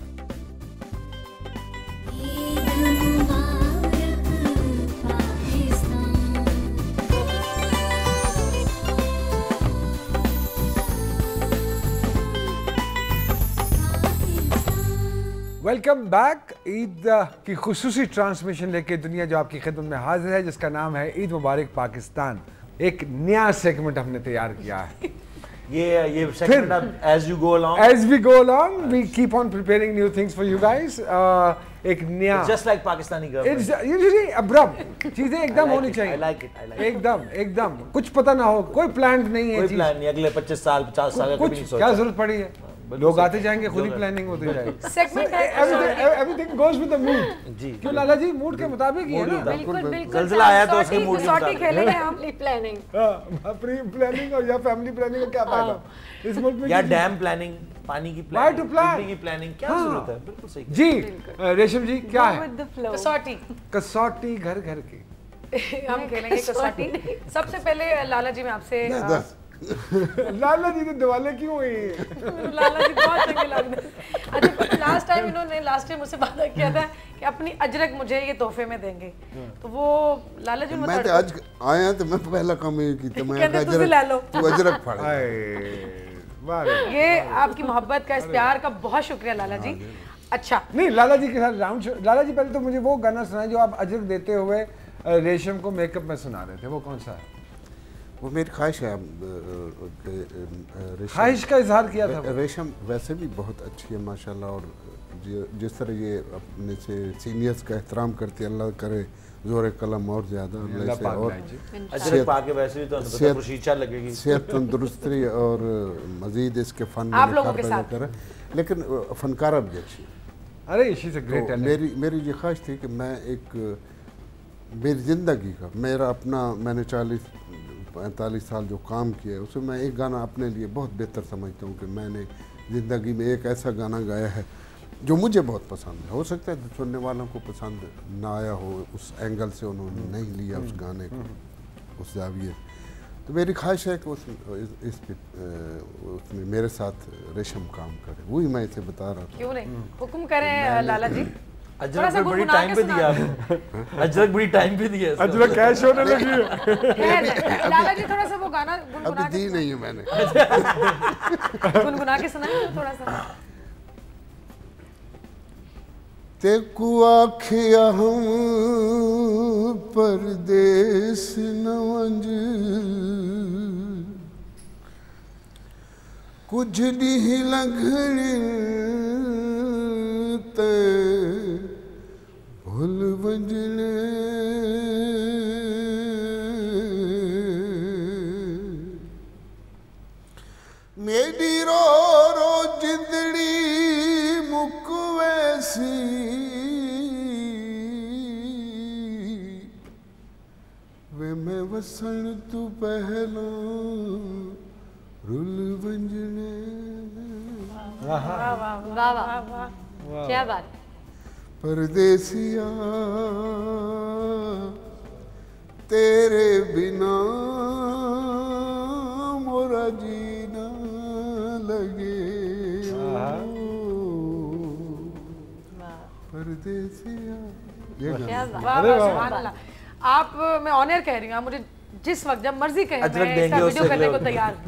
Welcome back. ईद की खुसूसी ट्रांसमिशन लेके दुनिया जो आपकी खिदमत में हाजिर है, जिसका नाम है ईद मुबारक पाकिस्तान। एक नया सेगमेंट हमने तैयार किया है। ये सेगमेंट अब as we go along we keep on preparing new things for you guys. एक नया just like Pakistani government abrupt चीजें एकदम होनी चाहिए। एकदम कुछ पता ना हो, कोई प्लान नहीं है, कोई प्लान नहीं। अगले 25 साल 50 साल का कुछ क्या जरूरत पड़ी है, लोग आते जाएंगे, खुद ही प्लानिंग होती जाएगी। Segment everything goes with the mood. जी क्यों लाला जी, मूड के मुताबिक ही है ना। बिल्कुल बिल्कुल। ज़लज़ला आया तो उसके मूड सॉटी खेलेंगे हम। प्लानिंग, प्री प्लानिंग और या फैमिली प्लानिंग का क्या फायदा इस मुल्क में। या डैम प्लानिंग, पानी की प्लानिंग, बिजली की प्लानिंग, क्या जरूरत है। बिल्कुल सही जी। रेशम जी क्या है? कसौटी। कसौटी घर घर की हम खेलेंगे कसौटी। सबसे पहले लाला जी मैं आपसे लाला जी तो दिवाले क्यों हुई? लाला जी बहुत चंगे लग रहे। अच्छा लास्ट टाइम मुझसे वादा किया था कि अपनी अजरक मुझे ये तोहफे में देंगे, तो वो लाला जी मैं तो आज आया तो मैं पहला काम ये की तो मैं अजरक फाड़। ये आपकी मोहब्बत का, इस प्यार का बहुत शुक्रिया लाला जी। अच्छा नहीं, लाला जी के साथ राउंड। लाला जी पहले तो मुझे वो गाना सुनाए जो आप अजरक देते हुए रेशम को मेकअप में सुना रहे थे, वो कौन सा है? वो मेरी ख्वाहिश है। ख्वाहिश का इजहार किया था। रेशम वैसे भी बहुत अच्छी है माशाल्लाह, और जिस तरह ये अपने से सीनियर्स का एहतराम करती है, अल्लाह करे जोर कलम और ज़्यादा और सेहत तंदुरुस्ती और मज़ीद इसके फ़न में निखार पैदा करे। लेकिन फनकारा भी अच्छी है। अरे she is a great talent. मेरी ये ख्वाहिश थी कि मैं मेरी ज़िंदगी का मैंने 40-45 साल जो काम किया है उसमें मैं एक गाना अपने लिए बहुत बेहतर समझता हूँ कि मैंने ज़िंदगी में एक ऐसा गाना गाया है जो मुझे बहुत पसंद है। हो सकता है सुनने वालों को पसंद ना आया हो, उस एंगल से उन्होंने नहीं लिया उस गाने को, उस जाविये। तो मेरी ख्वाहिश है कि उसमें मेरे साथ रेशम काम करे, वही मैं इसे बता रहा था। क्यों नहीं, हुक्म करें लाला जी। अजरक बड़ी टाइम पे दिया आपने। अजरक बड़ी टाइम पे दिया। अजरक कैश होने लगी है। लाला जी थोड़ा सा वो गाना अभी दी नहीं है मैंने। गुनगुना के सुनाएं थोड़ा सा। तेकू आखिया हम परदेस न वंज, कुछ ॾींह लंघणी ते भुल वंजणे, मेरी रो वसण तू पहला रुल वंजने। वाह वाह, क्या बात। परदेसिया तेरे बिना मोरा जीना लगे, परदेसिया। क्या बात। आप, मैं ऑनर कह रही हूँ, आप मुझे जिस वक्त जब मर्जी कहें मैं इसका वीडियो करने को तैयार हूँ।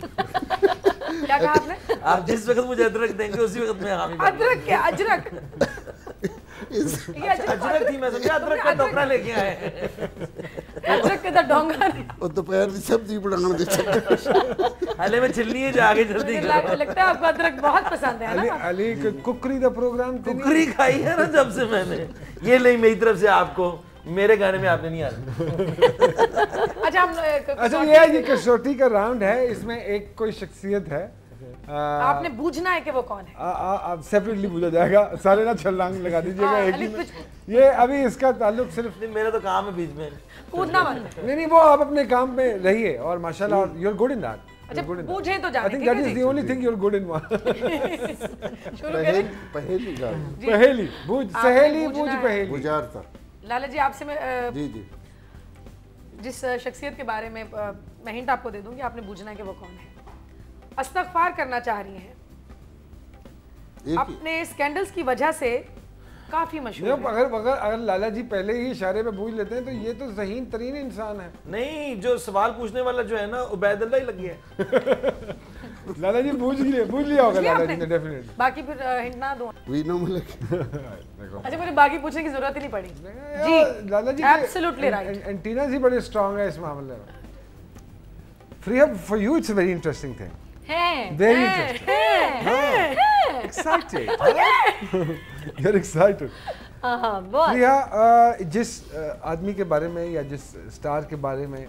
क्या कहा आपने? आप जिस वक्त मुझे अदरक देंगे उसी वक्त मैं हामी। अदरक क्या? अजरक? अदरक थी, मैं समझा अदरक का टोकरा लेके आए। अदरक के डोंगा और दोपहर की सब्जी बनाने दे। हाले में छिलनी है, जाके जल्दी करो। लगता है आपको अदरक बहुत पसंद है ना? अली कुकरी दा प्रोग्राम, कुकरी खाई है ना जब से मैंने। ये ले मेरी तरफ से आपको, मेरे गाने में आपने नहीं आना। अच्छा, ये है, ये कसौटी का राउंड है, इसमें एक कोई शख्सियत है, आपने पूछना है कि वो कौन है। आप सेपरेटली पूछा जाएगा, सारे ना छलांग लगा दीजिएगा एक ही में। ये अभी इसका ताल्लुक सिर्फ, मेरा तो काम है बीच में, कूदना मत। नहीं, वो आप अपने काम पे रहिए और माशाल्लाह you are good in that. अच्छा, पूछे तो जाने। I think that is the only thing you're good in. शुरू करें। पहेली का पहेली बूझ, सहेली बूझ पहेली। गुजारता। लाला जी, आपसे मैं जी जी जिस शख्सियत के बारे में मैं हिंट आपको दे दूंगी, आपने पूछना है कि वो कौन है। इस्तग़फ़ार करना चाह रही हैं, अपने स्कैंडल्स की वजह से काफी मशहूर है। अगर लाला जी पहले ही इशारे पे बूझ लेते हैं तो ये तो ज़हीन तरीन इंसान है। नहीं, जो सवाल पूछने वाला जो है ना, उबैदुल्लाह ही लग गया। लाला जी बूझ लिया होगा लाला जी ने डेफिनेटली। बाकी फिर हिंट ना दूं। वीनो मलिक। अच्छा, मुझे बाकी पूछने की जरूरत ही नहीं पड़ी जी। लाला जी एब्सोल्युटली राइट। एंटीना ही बड़े स्ट्रांग है इस मामले में। Free for you it's a very interesting thing. Very interesting. Excited. You're excited. प्रिया, जिस आदमी के बारे में या जिस स्टार के बारे में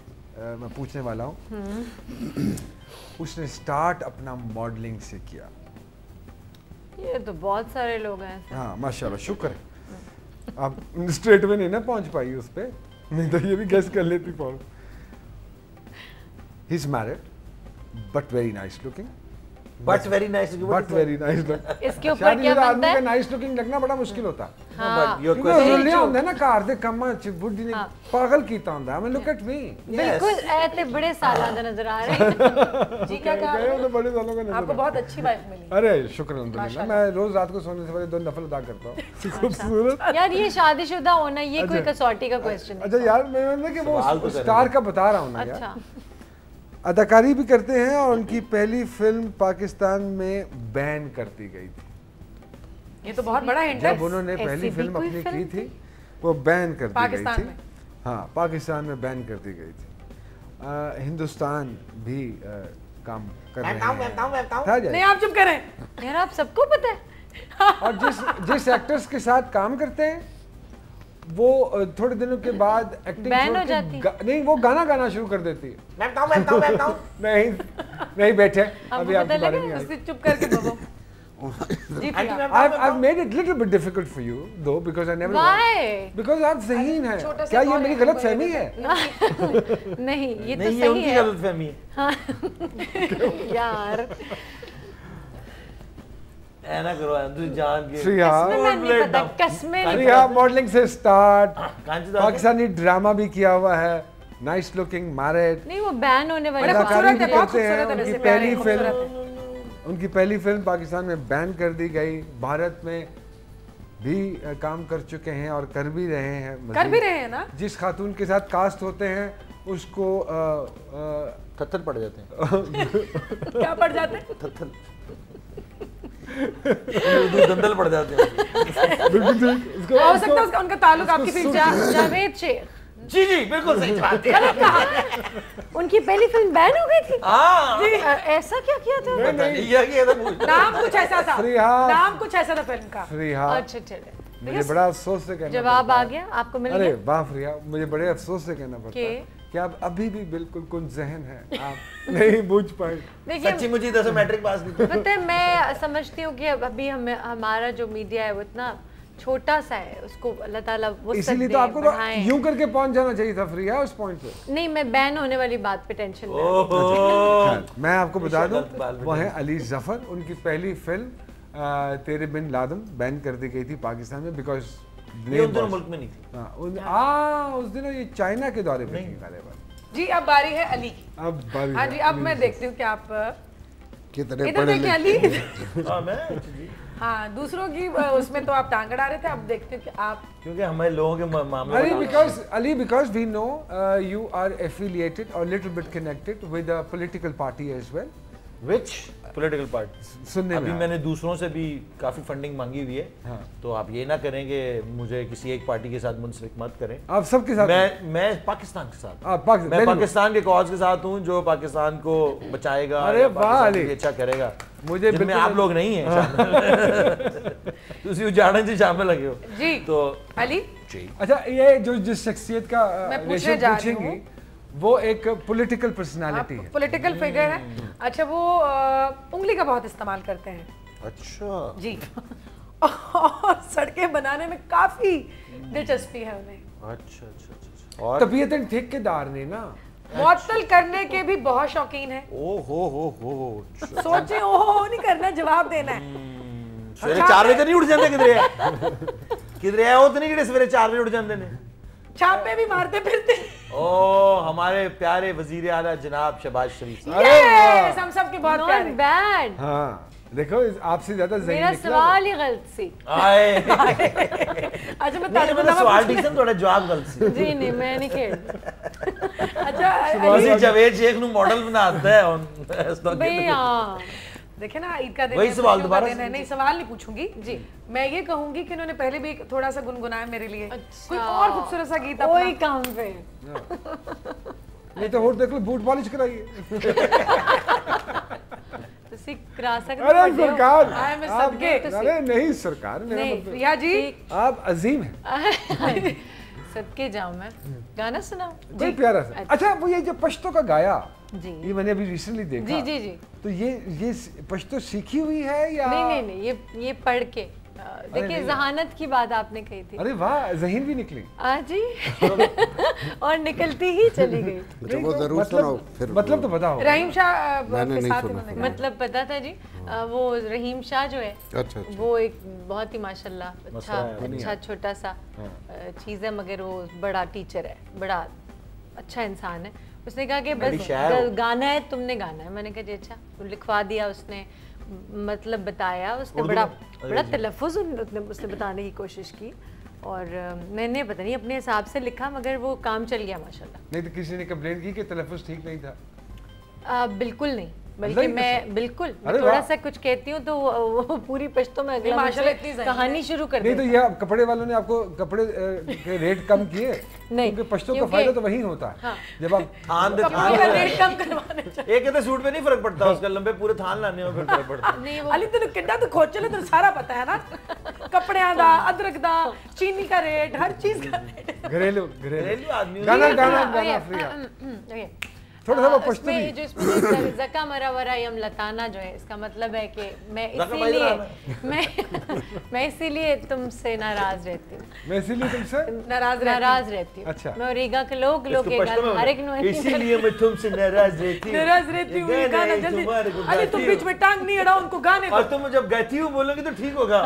मैं पूछने वाला हूँ, उसने स्टार्ट अपना मॉडलिंग से किया। ये तो बहुत सारे लोग हैं। हाँ, माशाल्लाह, शुक्र है। आप स्ट्रेट में नहीं ना पहुंच पाई उस पे, नहीं तो ये भी गेस कर लेती। For he is married but very nice looking. But very nice looking. But very nice looking. इसके ऊपर क्या बनता है? nice looking लगना बड़ा मुश्किल होता है। हाँ। क्योंकि होता है ना, कार दे कम्मा बुढ़ी ने पागल कीता होता है। I mean, look at me. बिल्कुल ऐसे बड़े सालाना नजर आ रहे हैं। जी, क्या कहा? तो बड़े सालों का नजर। आपको बहुत अच्छी वाइफ मिली। अरे शुक्र अल्हम्दुलिल्लाह। मैं रोज रात को सोने से पहले 2 नफल अदा करता हूँ। खूबसूरत। यार, ये शादीशुदा होना ये कोई कसौटी का क्वेश्चन है? अच्छा यार, मैं कि वो स्टार का बता रहा हूँ ना यार। अच्छा, अदाकारी भी करते हैं और उनकी पहली फिल्म पाकिस्तान में बैन कर दी गई थी। ये तो बहुत बड़ा हिंट है। जब उन्होंने पहली फिल्म अपनी की थी, वो बैन कर दी गई थी। हाँ, पाकिस्तान में बैन कर दी गई थी। हिंदुस्तान भी काम कर रहे हैं। नहीं, आप चुप करें यार, आप सबको पता है। और जिस एक्टर्स के साथ काम करते हैं वो थोड़े दिनों के बाद एक्टिंग बैन हो जाती है। नहीं, वो गाना गाना शुरू कर देती है। नहीं बैठे, अभी आपके बारे में उससे चुप करके बोलो। I've made it little bit difficult for you though because I never. Why? Because आप ज़हीन हैं। क्या ये मेरी गलतफहमी है? नहीं, ये तो सही है। उनकी गलतफहमी है। यार, ऐना करो तुझे जान के। श्रिया मॉडलिंग से स्टार्ट, पाकिस्तानी ड्रामा भी किया हुआ है, नाइस लुकिंग, मैरिड। नहीं, वो बैन होने वाला अदाकारी भी करते हैं। उनकी पहली फिल्म पाकिस्तान में बैन कर दी गई। भारत में भी काम कर चुके हैं और कर भी रहे हैं ना। जिस खातून के साथ कास्ट होते हैं उसको थत्थल पड़ जाते हैं। क्या पड़ जाते हैं? थत्थल दंदल पड़ जाते हैं। बिल्कुल ठीक। हो सकता है उनका ताल्लुक आपकी फिल्म जावेद शेर। जी जी, बिल्कुल सही बात है। उनकी पहली फिल्म बैन हो गई थी। हाँ, ऐसा क्या किया था? नाम कुछ ऐसा था। नाम कुछ ऐसा था फिल्म का। अच्छा, चले। मुझे बड़ा अफसोस से कहना जवाब आ गया, आपको मिल गया। अरे वाह फ्रिया, मुझे बड़े अफसोस से कहना पड़ता है कि आप अभी भी बिल्कुल कुछ जहन है, आप नहीं बूझ पाए। सच्ची मुझे 10 मैट्रिक पास नहीं। पता है, मैं समझती हूँ कि अभी हमारा जो मीडिया है वो इतना छोटा सा है, उसको अल्लाह ताला वो इसीलिए तो आपको तो यूं करके पहुंच जाना चाहिए था फ्रिया उस पॉइंट पे। नहीं, मैं बैन होने वाली बात पे टेंशन में। मैं आपको बता दूं वो है अली जफर, उनकी पहली फिल्म तेरे बिन लादम बैन कर दी गई थी पाकिस्तान में बिकॉज ये उस दिन मुल्क में नहीं थी। उस दिन ये चाइना के दौरे पे थी गालिबा। जी अब बारी है अली की। अब बारी हाँ जी, अब मैं देखती हूँ कि आप कितने इधर देखिए अली। मैं हाँ, दूसरों की उसमें तो आप टांग अड़ा रहे थे, अब देखते हैं कि आप, क्योंकि हमारे लोगों के मामले Ali, because we know you are affiliated or little bit connected with a political party as well. Which political party? सुनने में अभी मैंने दूसरों से भी काफी फंडिंग मांगी हुई है। हाँ। तो आप ये ना करें कि मुझे किसी एक पार्टी के साथ मुंसलिक मत करें। आप सबके साथ? मैं पाकिस्तान के साथ। मैं पाकिस्तान के कॉज के साथ हूँ जो पाकिस्तान को बचाएगा। अरे वाह अली, अच्छा करेगा। मुझे जिनमें आप लोग नहीं हैं तुसी उजाड़न से शामिल लगे हो जी। तो अली जी, अच्छा ये जो जिस शख्सियत का मैं पूछने जा रही हूँ, वो एक पॉलिटिकल पर्सनालिटी है, पॉलिटिकल फिगर है। अच्छा, वो उंगली का बहुत इस्तेमाल करते हैं। अच्छा जी। और सड़कें बनाने में काफी दिलचस्पी है उन्हें। अच्छा अच्छा अच्छा। और तबीयतन ठेकेदार ने ना मुअत्तल करने के भी बहुत शौकीन है। ओ हो सोचे ओहो नहीं करना, जवाब देना है। सवेरे 4 बजे नहीं उठ जाते किधरे है किधरे है वो तो नहीं कि सवेरे 4 बजे उठ जाते ने, छापे भी मारते फिरते। ओ हमारे प्यारे वजीर आला जनाब शहबाज शरीफ साहब। हम सब के बहुत प्यारे। Not bad। हाँ देखो आपसे ज्यादा ज़हीन मेरा निकला सवाल ही गलत सी। आए अच्छा मैं नहीं मतलब सवाल ठीक से थोड़ा जवाब गलत सी। जी नहीं, मैं नहीं खेल। अच्छा वजीर जावेद शेख नु मॉडल बनाता है भाई हाँ, देखे ना, ईद का दिन वही है, सवाल खुशियों का दोबारा दिन है। नहीं, सवाल नहीं पूछूंगी जी। मैं ये कहूंगी कि उन्होंने पहले भी थोड़ा सा गुनगुनाया मेरे लिए। कोई और खूबसूरत सा गीत अपना। कोई काम पे नहीं तो और देख लो, बूट पॉलिश कराइए। ਤੁਸੀਂ ਕਰਾ ਸਕਦੇ अरे हो। सरकार आए मैं सबके। अरे नहीं सरकार, मेरा नहीं, मतलब प्रिया जी आप अजीम हैं। सदके जाऊं मैं, गाना सुनाऊं कोई प्यारा सा। अच्छा वो ये जो पश्तो का गाया, जी ये मैंने अभी रिसेंटली देखा। जी जी जी। तो ये पश्तो सीखी हुई है या नहीं, ये पढ़ के देखिए, जहानत की बात आपने कही थी। अरे वाह, ज़हीन भी निकली जी। और निकलती ही चली गई। वो जरूर सुनाओ फिर। मतलब तो बताओ। रहीम शाह मैंने के नहीं साथ सुना। उन्होंने गाया। मतलब पता था जी, वो रहीम शाह जो है, अच्छा वो एक बहुत ही माशाल्लाह अच्छा छोटा सा चीज़ है, मगर वो बड़ा टीचर है, बड़ा अच्छा इंसान है। उसने कहा कि बस गाना है, तुमने गाना है। मैंने कहा जी अच्छा। लिखवा दिया उसने, मतलब बताया उसने, बड़ा तलफ़ुज़ उसने बताने की कोशिश की। और मैंने पता नहीं अपने हिसाब से लिखा, मगर वो काम चल गया माशाल्लाह। नहीं तो किसी ने कंप्लेंट की कि तलफ़ुज़ ठीक नहीं था? बिल्कुल नहीं, बल्कि मैं बिल्कुल थोड़ा सा कुछ कहती हूँ तो वो पूरी पश्तो में अगला कहानी शुरू कर नहीं तो ये कपड़े वालों ने आपको कपड़े के रेट कम किए? नहीं, क्योंकि पश्तो का फायदा तो वही होता है। जब आप थान दे कपड़ों का रेट कम करवाने चाहिए। एक कहते सूट पे नहीं फर्क पड़ता, उसका लंबे पूरे थान लाने में फिर फर्क पड़ता। नहीं अली तेन किड्डा तो खोचले तो सारा पता है ना, कपड़ियां दा, अदरक दा, चीनी का रेट, हर चीज का रेट। घरेलू आदमी गाना फ्री थोड़ा सा वो पश्तो भी। जो इसमें ज़का मरा वरा यम लताना जो है, इसका मतलब है कि मैं इसीलिए तुमसे नाराज रहती हूँ। मैं इसीलिए तुमसे नाराज रहती हूँ। अच्छा। मैं रीगा के लोग के हर एक इसीलिए मैं तुमसे नाराज रहती हूँ। गाना जल्दी। अली तुम बीच में टांग नहीं अड़ाओ, उनको गाने दो। और तुम जब गाती हो बोलोगे तो ठीक होगा।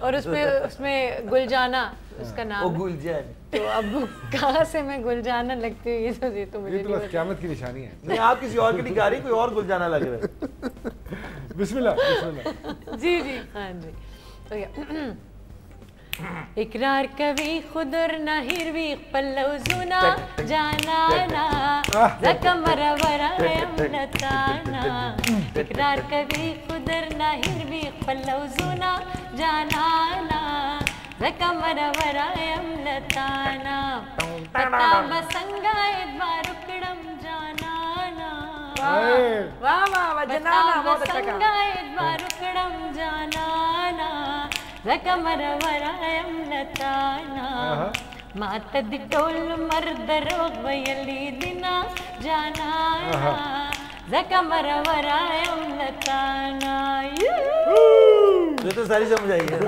और उसमें गुलजाना उसका नाम है। गुलजान। तो अब कहाँ से मैं गुलजाना लगती हूँ, ये तो मुझे ये तो बस क़यामत की निशानी है। नहीं आप किसी और की नहीं गा रही, कोई और गुलजाना लग रहा है। बिस्मिल्लाह। जी जी हाँ जी। तो इकरार कभी खुदर ना हिरवी पल्लव जुना जाना ना ज़कमरा वरा अमलताना। इकरार कभी खुदर ना हिरवी पल्लव जुना जाना ना ज़कमरा वरा अमलताना। पता बसंगा बारुकड़म जाना ना। वाह वाह वाह, जनाना बहुत अच्छा काम। बारुकड़म जाना ना ज़कमरा वरा अमलताना। मातद टोल मर्द रोग वयली दिना जाना ज़कमरा वरा अमलताना। मुझे तो सारी समझ आई है।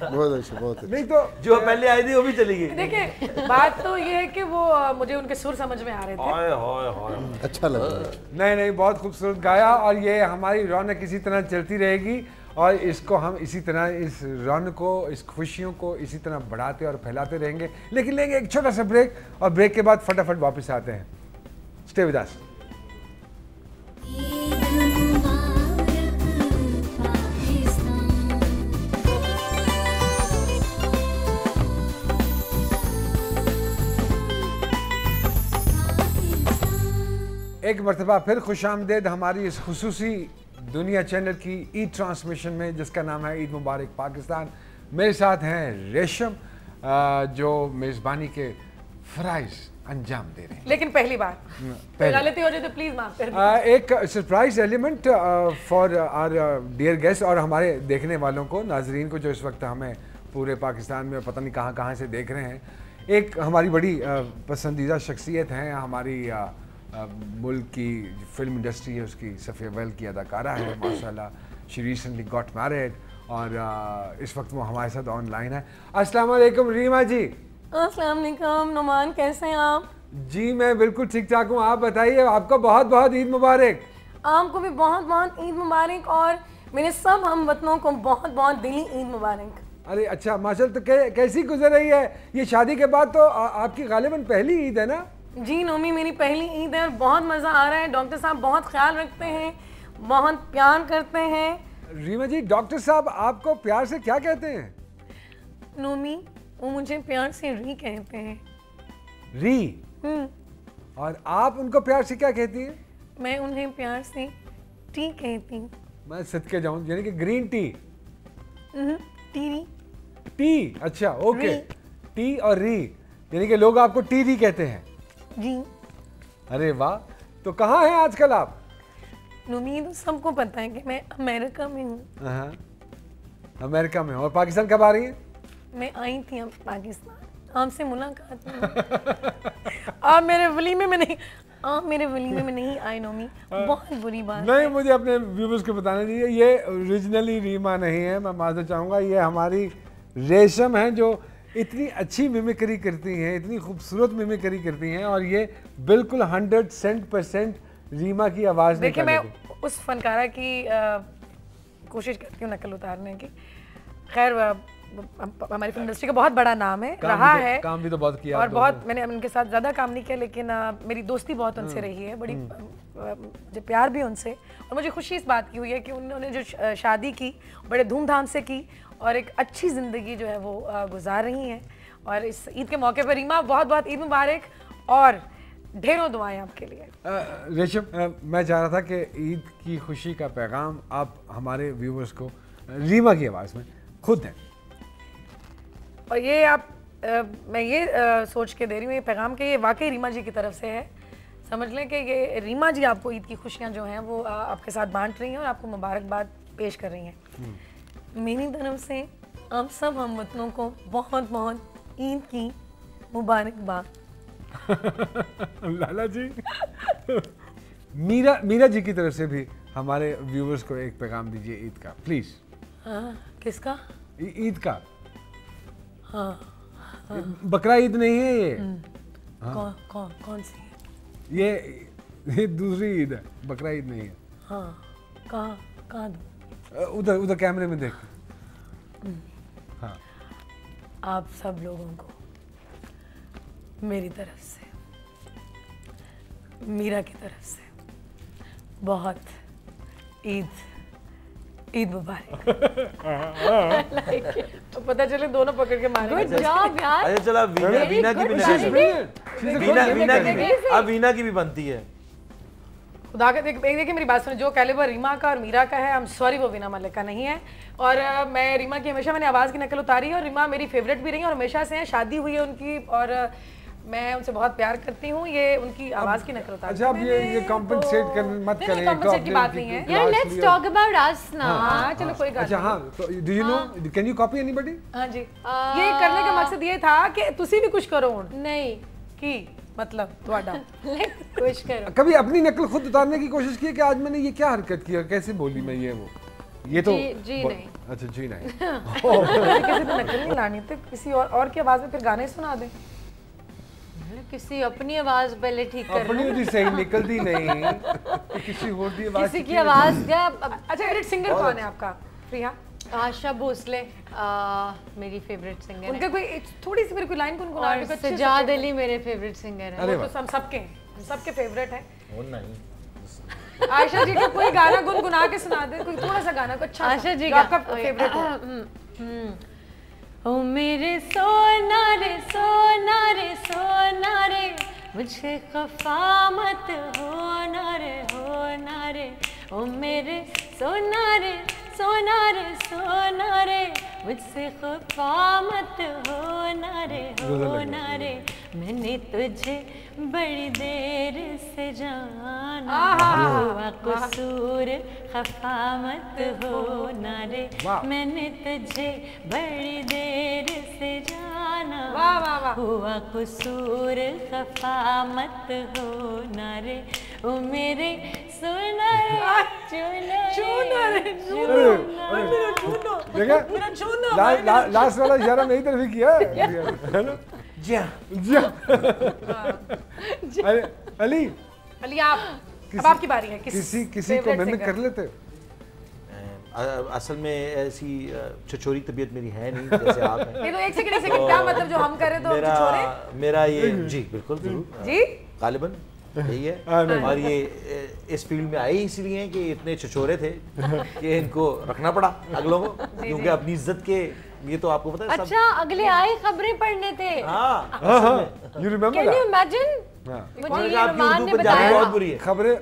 बहुत अच्छा, बहुत अच्छा। नहीं तो जो पहले आई थी वो भी चली गई। देखिए बात तो ये है कि वो मुझे उनके सुर समझ में आ रहे थे। हाय हाय हाय, अच्छा लगा। नहीं, बहुत खूबसूरत गाया, और ये हमारी रौनक इसी तरह चलती रहेगी, और इसको हम इसी तरह, इस रौनक को, इस खुशियों को इसी तरह बढ़ाते और फैलाते रहेंगे। लेकिन लेंगे एक छोटा सा ब्रेक, और ब्रेक के बाद फटाफट वापस आते हैं। Stay with us. एक मरतबा फिर खुशामदेद हमारी इस खुसूसी दुनिया चैनल की ईद ट्रांसमिशन में, जिसका नाम है ईद मुबारक पाकिस्तान। मेरे साथ हैं रेशम, जो मेज़बानी के फ़राइज़ अंजाम दे रहे हैं। लेकिन पहली बार गलती हो जाए तो प्लीज़ माफ़ कर दीजिए। एक surprise element for our dear guest और हमारे देखने वालों को, नाजरीन को, जो इस वक्त हमें पूरे पाकिस्तान में पता नहीं कहाँ कहाँ से देख रहे हैं। एक हमारी बड़ी पसंदीदा शख्सियत हैं, हमारी मुल्क की फिल्म इंडस्ट्री है उसकी सफ़े अव्वल की अदाकारा है माशाल्लाह। शी रिसेंटली गॉट मैरिड, और इस वक्त वो हमारे साथ ऑनलाइन है। अस्सलाम वालेकुम रीमा जी। अस्सलाम वालेकुम नुमान, कैसे हैं आप? जी मैं बिल्कुल ठीक ठाक हूँ, आप बताइए। आपको बहुत बहुत ईद मुबारक। आपको भी बहुत बहुत ईद मुबारक, और मेरे सब हम वतनों को बहुत बहुत दिली ईद मुबारक। अरे अच्छा माशाल्लाह, तो कैसी गुजर रही है ये शादी के बाद? तो आपकी गालिबन पहली ईद है ना? जी नोमी, मेरी पहली ईद है और बहुत मज़ा आ रहा है। डॉक्टर साहब बहुत ख्याल रखते हैं, बहुत प्यार करते हैं। रीमा जी, डॉक्टर साहब आपको प्यार से क्या कहते हैं? नोमी, वो मुझे प्यार से री कहते हैं। री? और आप उनको प्यार से क्या कहती हैं? मैं उन्हें प्यार से टी कहती हूँ। मैं सदके जाऊँ, यानी कि ग्रीन टी? टी। टी, अच्छा ओके। टी और री, यानी कि लोग आपको टी री कहते हैं? जी। अरे वाह, तो कहाँ हैं आजकल आप? नोमी, तो सबको पता है कि मैं अमेरिका में हूँ। अमेरिका में, और पाकिस्तान कब आ रही हैं? मैं आई थी अब पाकिस्तान, आपसे मुलाकात में। आप मेरे वलीमे में नहीं, आप मेरे वलीमे में नहीं आए नोमी, बहुत बुरी बात नहीं, मुझे अपने व्यूवर्स को बताना चाहिए, ये ओरिजिनली रीमा नहीं है, मैं माफ़ी चाहूँगा। ये हमारी रेशम है जो इतनी अच्छी मिमिक्री करती हैं, इतनी खूबसूरत मिमिक्री करती हैं, और ये बिल्कुल 100% रीमा की आवाज़। देखिए मैं उस फनकारा की कोशिश करती हूँ नकल उतारने की। खैर हमारी फिल्म इंडस्ट्री का बहुत बड़ा नाम है, रहा है, काम भी तो बहुत किया और बहुत, मैंने उनके साथ ज़्यादा काम नहीं किया, लेकिन मेरी दोस्ती बहुत उनसे रही है, बड़ी मुझे प्यार भी उनसे। और मुझे खुशी इस बात की हुई है कि उन्होंने जो शादी की बड़े धूमधाम से की, और एक अच्छी ज़िंदगी जो है वो गुजार रही हैं। और इस ईद के मौके पर रीमा, बहुत बहुत ईद मुबारक, और ढेरों दुआएं आपके लिए। रेशम, मैं चाह रहा था कि ईद की खुशी का पैगाम आप हमारे व्यूवर्स को रीमा की आवाज़ में खुद दें। और ये आप मैं ये सोच के दे रही हूँ ये पैगाम कि ये वाकई रीमा जी की तरफ से है। समझ लें कि ये रीमा जी आपको ईद की खुशियाँ जो हैं वो आपके साथ बांट रही हैं और आपको मुबारकबाद पेश कर रही हैं। मेरी तरफ से आप सब हम वतनों को बहुत बहुत ईद की मुबारकबाद। लाला जी, मीरा जी की तरफ से भी हमारे व्यूवर्स को एक पैगाम दीजिए ईद का, प्लीज। हाँ, किसका? ईद का। हाँ, बकरा ईद नहीं है ये। कौन सी है? ये दूसरी ईद है, बकरा ईद नहीं है। हाँ, कहाँ दूँ? उधर कैमरे में देख। हाँ, आप सब लोगों को मेरी तरफ से, मीरा की तरफ से बहुत ईद मुबारक। तो पता चले दोनों पकड़ के मारे। गुड जॉब यार। अच्छा चला, वीना की भी, अब वीना की भी बनती है। खुदा के देखिए मेरी बात सुनो, जो कैलिबर रीमा का और मीरा का है, आई एम सॉरी, वो वीना मलिक का नहीं है। और मैं रीमा की हमेशा, मैंने आवाज़ की नकल उतारी है, और रीमा मेरी फेवरेट भी रही है और हमेशा से है, शादी हुई है उनकी, और मैं उनसे बहुत प्यार करती हूँ। ये उनकी आवाज़ की नकल उतारी। अच्छा, अब ये कॉम्पेंसेट मत करें, कॉम्पेंसेट की बात नहीं है यार। Let's talk about us now. चलो कोई बात। अच्छा हाँ, तो do you know, can you copy anybody? हाँ जी, ये करने का मकसद ये था कि तुसी भी कुछ करो। नहीं की मतलब ਤੁਹਾਡਾ कोशिश करो। कभी अपनी नकल खुद उतारने की कोशिश की कि आज मैंने ये क्या हरकत की और कैसे बोली मैं ये वो? ये तो जी नहीं। अच्छा जी नहीं। किसी पे नकल नहीं लानी तो किसी और की आवाज में फिर गाने सुना दे। किसी अपनी आवाज पहले ठीक कर अपनी भी सही निकलती नहीं तो किसी और की आवाज किसी की आवाज क्या। अच्छा फेवरेट सिंगर कौन है आपका प्रिया? आशा भोसले मेरी फेवरेट सिंगर उनका कोई थोड़ी सी मेरे को लाइन गुनगुना और सजाद अली मेरे फेवरेट सिंगर है। वो तो हम सबके फेवरेट हैं। वो नहीं आयशा जी का कोई गाना गुनगुना के सुना दे, कोई थोड़ा सा गाना को अच्छा आशा जी का आपका फेवरेट है। ओ मेरे सोना रे सोना रे सोना रे मुझे खफा मत होना रे ओ मेरे सोना रे सोना रे सोना रे मुझसे खफा मत होना रे मैंने तुझे बड़ी देर से जाना हुआ कसूर खफा मत होना रे मैंने तुझे बड़ी देर से जाना हुआ कसूर खफा मत होना रे ओ मेरे सोना लास्ट वाला इशारा मेरी तरफ ही किया है ना? जी अली आप अब आपकी बारी है। किसी को मैंने कर लेते। असल में ऐसी छछोरी तबीयत मेरी है नहीं जैसे आप हैं। ये तो एक सेकंड क्या मतलब जो हम करे तो मेरा ये जी बिल्कुल जरूर जी गालिबन यही है। और ये इस फील्ड में आए इसलिए हैं कि इतने छछोरे थे कि इनको रखना पड़ा अगलों को, क्योंकि अपनी इज्जत के ये तो आपको पता है। अच्छा अगले आए खबरें पढ़ने थे। You remember? Can you imagine? मुझे ये रोमान ने बताया बहुत बुरी है खबरें।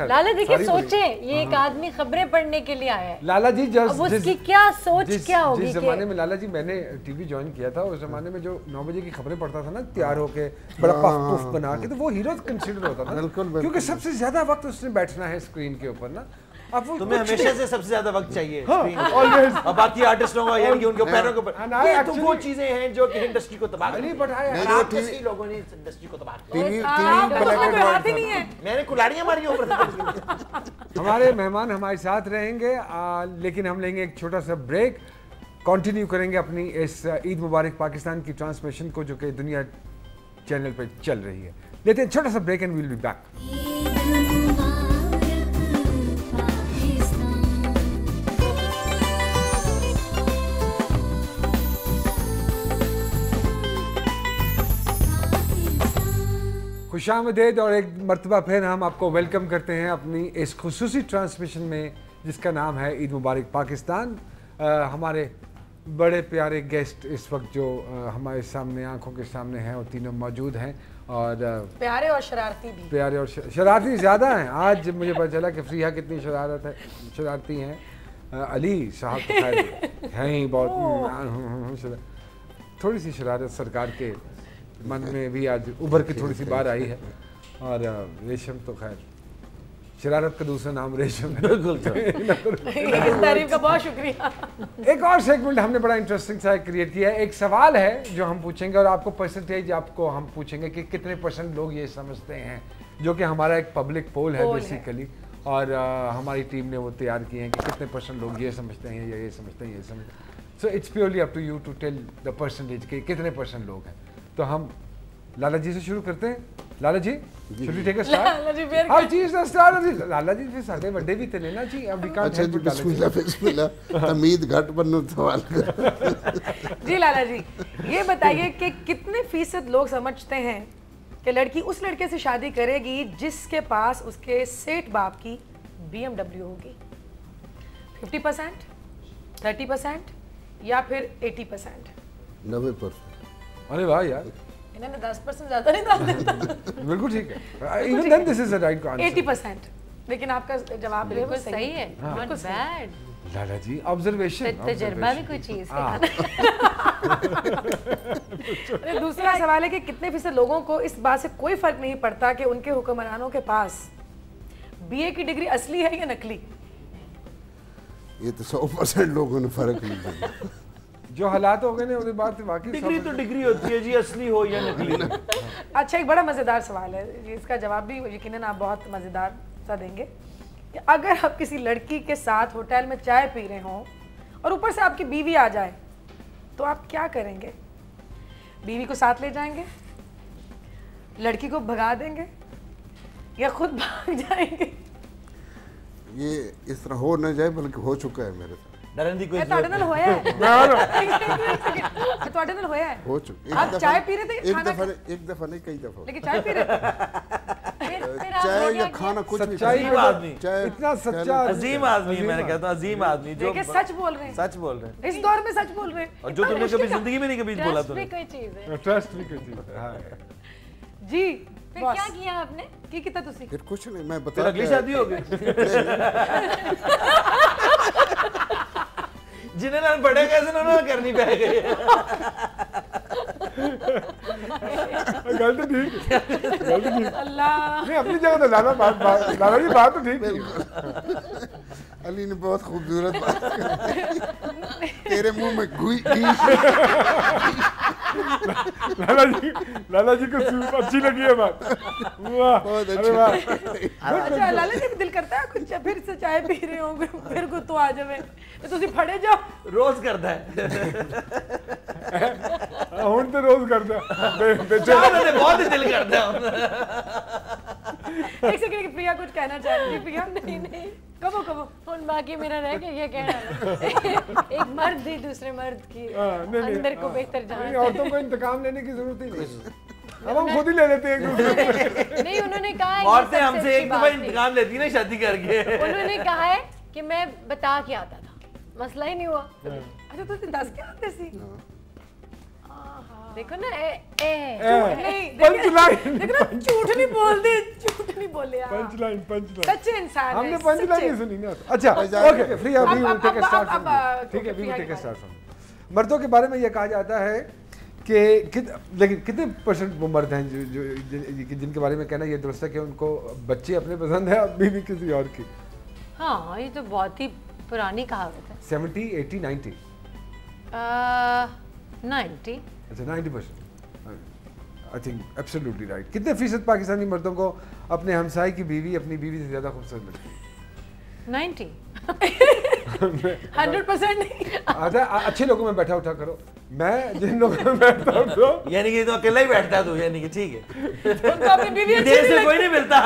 लाला देखिए सोचे ये एक आदमी खबरें पढ़ने के लिए आया है। लाला जी अब उसकी क्या सोच क्या होगी? जिस जमाने में लाला जी मैंने टीवी ज्वाइन किया था उस जमाने में जो 9 बजे की खबरें पढ़ता था ना तैयार होके बड़ा पफ पुफ बना के, तो वो हीरो कंसीडर होता था क्योंकि सबसे ज्यादा वक्त उसने बैठना है स्क्रीन के ऊपर ना। अब तुम्हें हमेशा से सबसे ज्यादा वक्त चाहिए ऑलवेज। अब बाकी आर्टिस्टों को यानी कि उनके पैरों के ऊपर ये तो वो चीजें हैं जो कि इंडस्ट्री को तबाह कर रही है। लोगों ने इंडस्ट्री को तबाह किया। मैंने कुल्हाड़ियां मारी ऊपर। हमारे मेहमान हमारे साथ रहेंगे लेकिन हम लेंगे एक छोटा सा ब्रेक। कंटिन्यू करेंगे अपनी इस ईद मुबारक पाकिस्तान की ट्रांसमिशन को जो कि दुनिया चैनल पे चल रही है। लेते हैं छोटा सा break and we'll be back. खुशामदीद और एक मरतबा फिर हम आपको वेलकम करते हैं अपनी इस खुसूसी ट्रांसमिशन में जिसका नाम है ईद मुबारक पाकिस्तान। हमारे बड़े प्यारे गेस्ट इस वक्त जो हमारे सामने आंखों के सामने हैं वो तीनों मौजूद हैं और प्यारे और शरारती भी। प्यारे और शरारती ज़्यादा हैं। आज मुझे पता चला कि फ्रीहा कितनी शरारती हैं। अली साहब तो खैर हैं ही बहुत। थोड़ी सी शरारत सरकार के मन में भी आज उभर के थोड़ी सी बाहर आई है। और रेशम तो खैर शरारत का दूसरा नाम रेशम। बिल्कुल तारीफ का बहुत शुक्रिया। एक और सेगमेंट हमने बड़ा इंटरेस्टिंग सा क्रिएट किया है। एक सवाल है जो हम पूछेंगे और आपको परसेंटेज आपको हम पूछेंगे कि कितने % लोग ये समझते हैं, जो कि हमारा एक पब्लिक पोल है बेसिकली। और हमारी टीम ने वो तैयार किए हैं कि कितने % लोग ये समझते हैं या ये समझते हैं ये समझते हैं। So it's purely up to you to tell the percentage कि कितने % लोग हैं। तो हम लाला जी से शुरू करते हैं। Lala ji should we take a start? Lala ji फिर हर चीज दा स्टार्ट जी लाला जी फिर साडे बड़े भी थे ना जी। अब अच्छा जी बिस्मिल्लाह तमीद घट बनने सवाल कर। जी लाला जी ये बताइए कि कितने % लोग समझते हैं कि लड़की उस लड़के से शादी करेगी जिसके पास उसके सेठ बाप की BMW होगी? 50%, 30% या फिर 80%? 90%। अरे वाह यार, इन्होंने 10% ज्यादा नहीं डाल दिया। बिल्कुल ठीक है। Even then this is the right answer. 80%। लेकिन आपका जवाब बिल्कुल सही है। Not bad Lala ji. Observation तजुर्बा भी कोई चीज है। दूसरा सवाल है कि कितने % लोगों को इस बात से कोई फर्क नहीं पड़ता कि उनके हुक्मरानों के पास BA की डिग्री असली है या नकली? ये तो 100% लोगों ने फर्क नहीं पड़ा। जो हालात हो गए ना उसके बाद वाकई डिग्री तो डिग्री होती है जी, असली हो या नकली। अच्छा, एक बड़ा मज़ेदार सवाल है, इसका जवाब भी यकीनन आप बहुत मज़ेदार सा देंगे कि अगर आप किसी लड़की के साथ होटल में चाय पी रहे हों और ऊपर से आपकी बीवी आ जाए तो आप क्या करेंगे? बीवी को साथ ले जाएंगे, लड़की को भगा देंगे या खुद भाग जाएंगे? ये इस तरह हो न जाए, बल्कि हो चुका है मेरे साथ। डरन दी कोई ਤੁਹਾਡੇ ਨਾਲ ਹੋਇਆ ਹੈ? ਤੁਹਾਡੇ ਨਾਲ ਹੋਇਆ है? हो चुका। आप चाय पी रहे थे? एक दफा नहीं, कई दफा। लेकिन चाय पी रहे थे? चाय या खाना कुछ भी। सच्चाई आदमी, इतना सच्चा अजीम आदमी, मैंने कहता हूँ अजीम आदमी जो सच बोल रहे हैं, सच बोल रहे हैं, इस दौर में सच बोल रहे हैं, और जो तुमने कभी जिंदगी में नहीं कभी बोला ट्रस्ट भी तुमने। कोई चीज है। ट्रस्ट भी कोई चीज है। हाँ। जी फिर बॉस, क्या किया आपने? की कितना तुसी? फिर कुछ नहीं, मैं फिर बता। अगली शादी हो गई जिन्हें ना बड़े कैसे ना करनी पै गई। गलत ठीक। अल्लाह, नहीं अपनी जगह तो लाला जी बात तो ठीक थी। अली ने बहुत खूबसूरत बात कही। तेरे मुंह में घी। लाला जी को अच्छी लगी है बात। वाह, बहुत अरे वाह। अच्छा लाला जी दिल करता है कुछ फिर से चाय पी रहे होंगे फिर को तो आ जावे तो तुसी फड़े जाओ। रोज करता है ਹੁਣ ਤੇ ਰੋਜ਼ ਕਰਦਾ मैंने बहुत ही दिल करता है। एक सेकंड, प्रिया कुछ कहना चाह रही थी? प्रिया नहीं कबो कबो उन बाकी मेरा रह गया, ये कहना एक मर्द ही दूसरे मर्द की अंदर को बेहतर जानता औरतों को इंतकाम लेने की जरूरत ही नहीं, अब हम खुद ही ले लेते हैं एक दूसरे है। नहीं, उन्होंने कहा है, ये औरतें सबसे हमसे अच्छी एक बात दफा थी। इंतकाम लेती ना शादी करके। उन्होंने कहा है कि मैं बता के आता था, मसला ही नहीं हुआ। अच्छा तुसी दस के आते सी? देखो ना, नहीं पंचलाइन देखो ना, झूठ नहीं बोलते, झूठ नहीं बोले आप, पंचलाइन सच्चे इंसान हमने हैं, पंचलाइन सच्चे। नहीं सुनी ना। अच्छा ओके, फ्री अब- अभी अब- टेक अब- स्टार्ट अब- अब- ठीक है, ओके, वी फ्री टेक आगे स्टार्ट फ्रॉम। मर्दों के बारे में ये कहा जाता है कि लेकिन कितने परसेंट वो मर्द हैं जिनके बारे में कहना ये दुरुस्त है कि उनको बच्चे अपने पसंद है, बीवी किसी और की? हाँ, ये तो बहुत ही पुरानी कहावत है। 70, 80, 90? 90। अच्छा 90%, आई थिंक एब्सोल्युटली राइट। कितने फीसद पाकिस्तानी मर्दों को अपने हमसाई की बीवी अपनी बीवी से ज़्यादा खूबसूरत लगती है? 90। 100% नहीं। अच्छा अच्छे लोगों में बैठा उठा करो, मैं जिन लोगों में बैठता हूँ तो यानी कि तो अकेला ही बैठता है तू, यानी कि ठीक है, उनको अपनी बीवी अच्छी देश नहीं से कोई नहीं मिलता।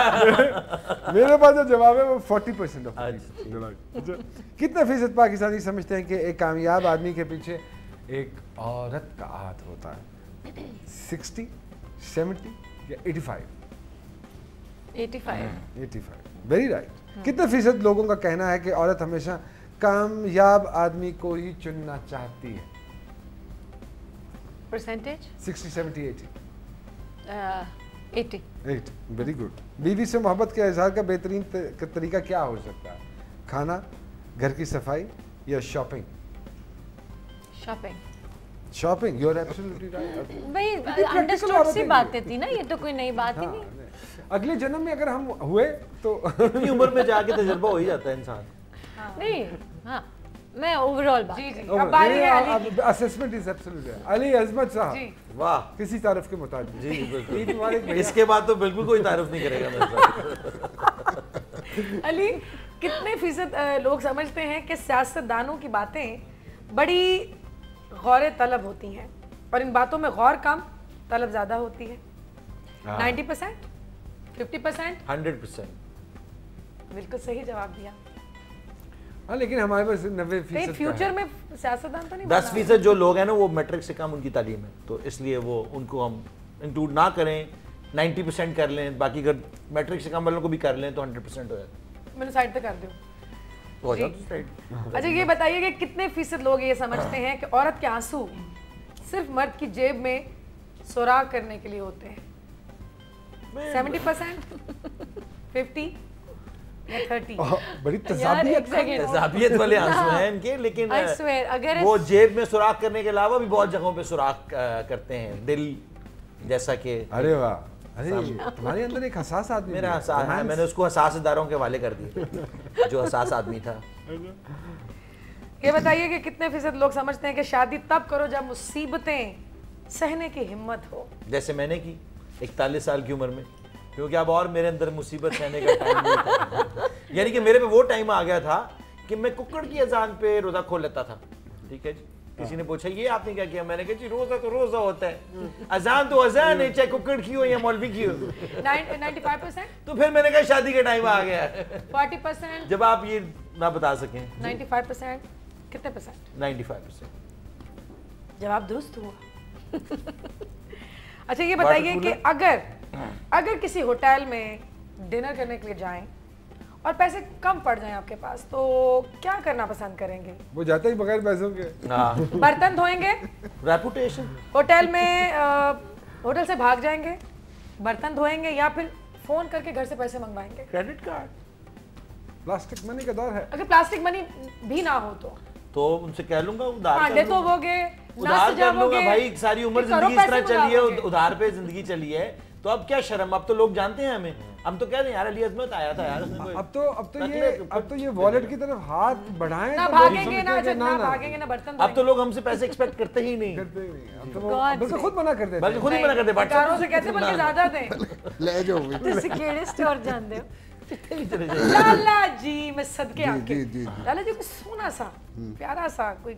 मेरे पास जो जवाब है वो 40% ऑफ। अच्छा। अच्छा, कितने फीसद पाकिस्तानी समझते हैं कि एक कामयाब आदमी के पीछे एक औरत का हाथ होता है? 60, 70 या 85? 85, वेरी राइट। कितने फीसद लोगों का कहना है कि औरत हमेशा कामयाब आदमी को ही चुनना चाहती है? परसेंटेज 60, 70, 80? 80। 8, very good. बीवी से मोहब्बत के इजहार का बेहतरीन तरीका क्या हो सकता है? खाना, घर की सफाई या shopping? Shopping. Shopping, you are absolutely right. भाई practical अंडरस्टूड औरतें सी भी बातें थी ना, ये तो कोई नई बात ही नहीं। अगले जन्म में अगर हम हुए तो इतनी उम्र में जाके तजुर्बा हो ही जाता है इंसान। नहीं, हाँ, मैं ओवरऑल बात। जी जी, अब बारी है अली की। असेसमेंट इज एब्सोल्युटली अली अजमत जी। साहब, वाह किसी तारीफ के मुताबिक। जी बिल्कुल। ईद मुबारक भैया। इसके बाद तो बिल्कुल कोई तारीफ नहीं करेगा मेरे साथ। अली, कितने फीसद लोग समझते हैं कि सियासतदानों की बातें बड़ी गौर तलब होती हैं और इन बातों में गौर कम, तलब ज़्यादा होती है? 90%, 50%? 100%। बिल्कुल सही जवाब दिया। हाँ लेकिन हमारे पास 90% नहीं, फ्यूचर में सियासतदान तो नहीं 10% जो लोग हैं ना वो मैट्रिक से कम उनकी तालीम है, तो इसलिए वो उनको हम इंक्लूड ना करें, 90% कर लें, बाकी अगर मैट्रिक से कम वालों को भी कर लें तो 100% हो जाता मैंने साइड पे कर दो। हो जी। जाता है। अच्छा ये बताइए कि कितने फीसद लोग ये समझते हैं कि औरत के आंसू सिर्फ मर्द की जेब में सुराग करने के लिए होते हैं? 70%, 50 या 30? बड़ी यार एक तजाबियत सेकंड, तजाबियत वाले आंसू हैं इनके, लेकिन I swear, अगर वो जेब में सुराख करने के अलावा भी बहुत जगहों पे सुराख करते हैं, दिल जैसा कि अरे वाह, अरे तुम्हारे अंदर एक हसास आदमी मेरा है। हसास है, मैंने उसको हसास इदारों के हवाले कर दिए जो हसास आदमी था। ये बताइए कि कितने फीसद लोग समझते हैं कि शादी तब करो जब मुसीबतें सहने की हिम्मत हो? जैसे मैंने की 41 साल की उम्र में, क्योंकि अब और मेरे अंदर मुसीबत सहने का टाइम नहीं था। यानी कि मेरे पे वो टाइम आ गया था कि मैं कुक्कड़ की अजान पे रोजा खोल लेता था। ठीक है जी, किसी ने पूछा ये आपने क्या किया, मैंने कहा जी रोजा तो रोजा होता है, अजान तो अजान है, चाहे कुक्कड़ की हो या मौलवी की हो। 95%? तो फिर मैंने कहा शादी का टाइम आ गया। 40%? जब आप ये ना बता सकें। 95%? कितने परसेंट? 95%। जवाब दुरुस्त हुआ। अच्छा ये बताइए कि अगर किसी होटल में डिनर करने के लिए जाएं और पैसे कम पड़ जाएं आपके पास, तो क्या करना पसंद करेंगे? वो जाते ही बगैर पैसों के। बर्तन धोएंगे, रेपुटेशन, होटल में होटल से भाग जाएंगे, बर्तन धोएंगे, या फिर फोन करके घर से पैसे मंगवाएंगे? क्रेडिट कार्ड, प्लास्टिक मनी का दौर है। अगर प्लास्टिक मनी भी ना हो तो उनसे कह लूंगा उधार भांडे तो होगे, उधार कर लूंगा भाई। सारी उम्र जिंदगी इस तरह चली है, उधार पे जिंदगी चली है, तो अब क्या शर्म, अब तो लोग जानते हैं हमें, हम तो कह रहे हैं यार अली अजमत आया था यार, अब तो ये वॉलेट की तरफ हाथ बढ़ाएं, ना भागेंगे ना भागेंगे ना बर्तन। अब तो लोग हमसे पैसे एक्सपेक्ट करते ही नहीं, अब तो बल्कि खुद मना करते हैं, बल्कि खुद ही मना करते हैं, कारों से कहते बल्कि ज्यादा दें। ले जाओ ਤੁਸੀਂ ਕਿਹੜੇ स्टोर ਜਾਂਦੇ हो? लाला जी मैं सदके आपके, लाला जी कोई सोना सा प्यारा सा कोई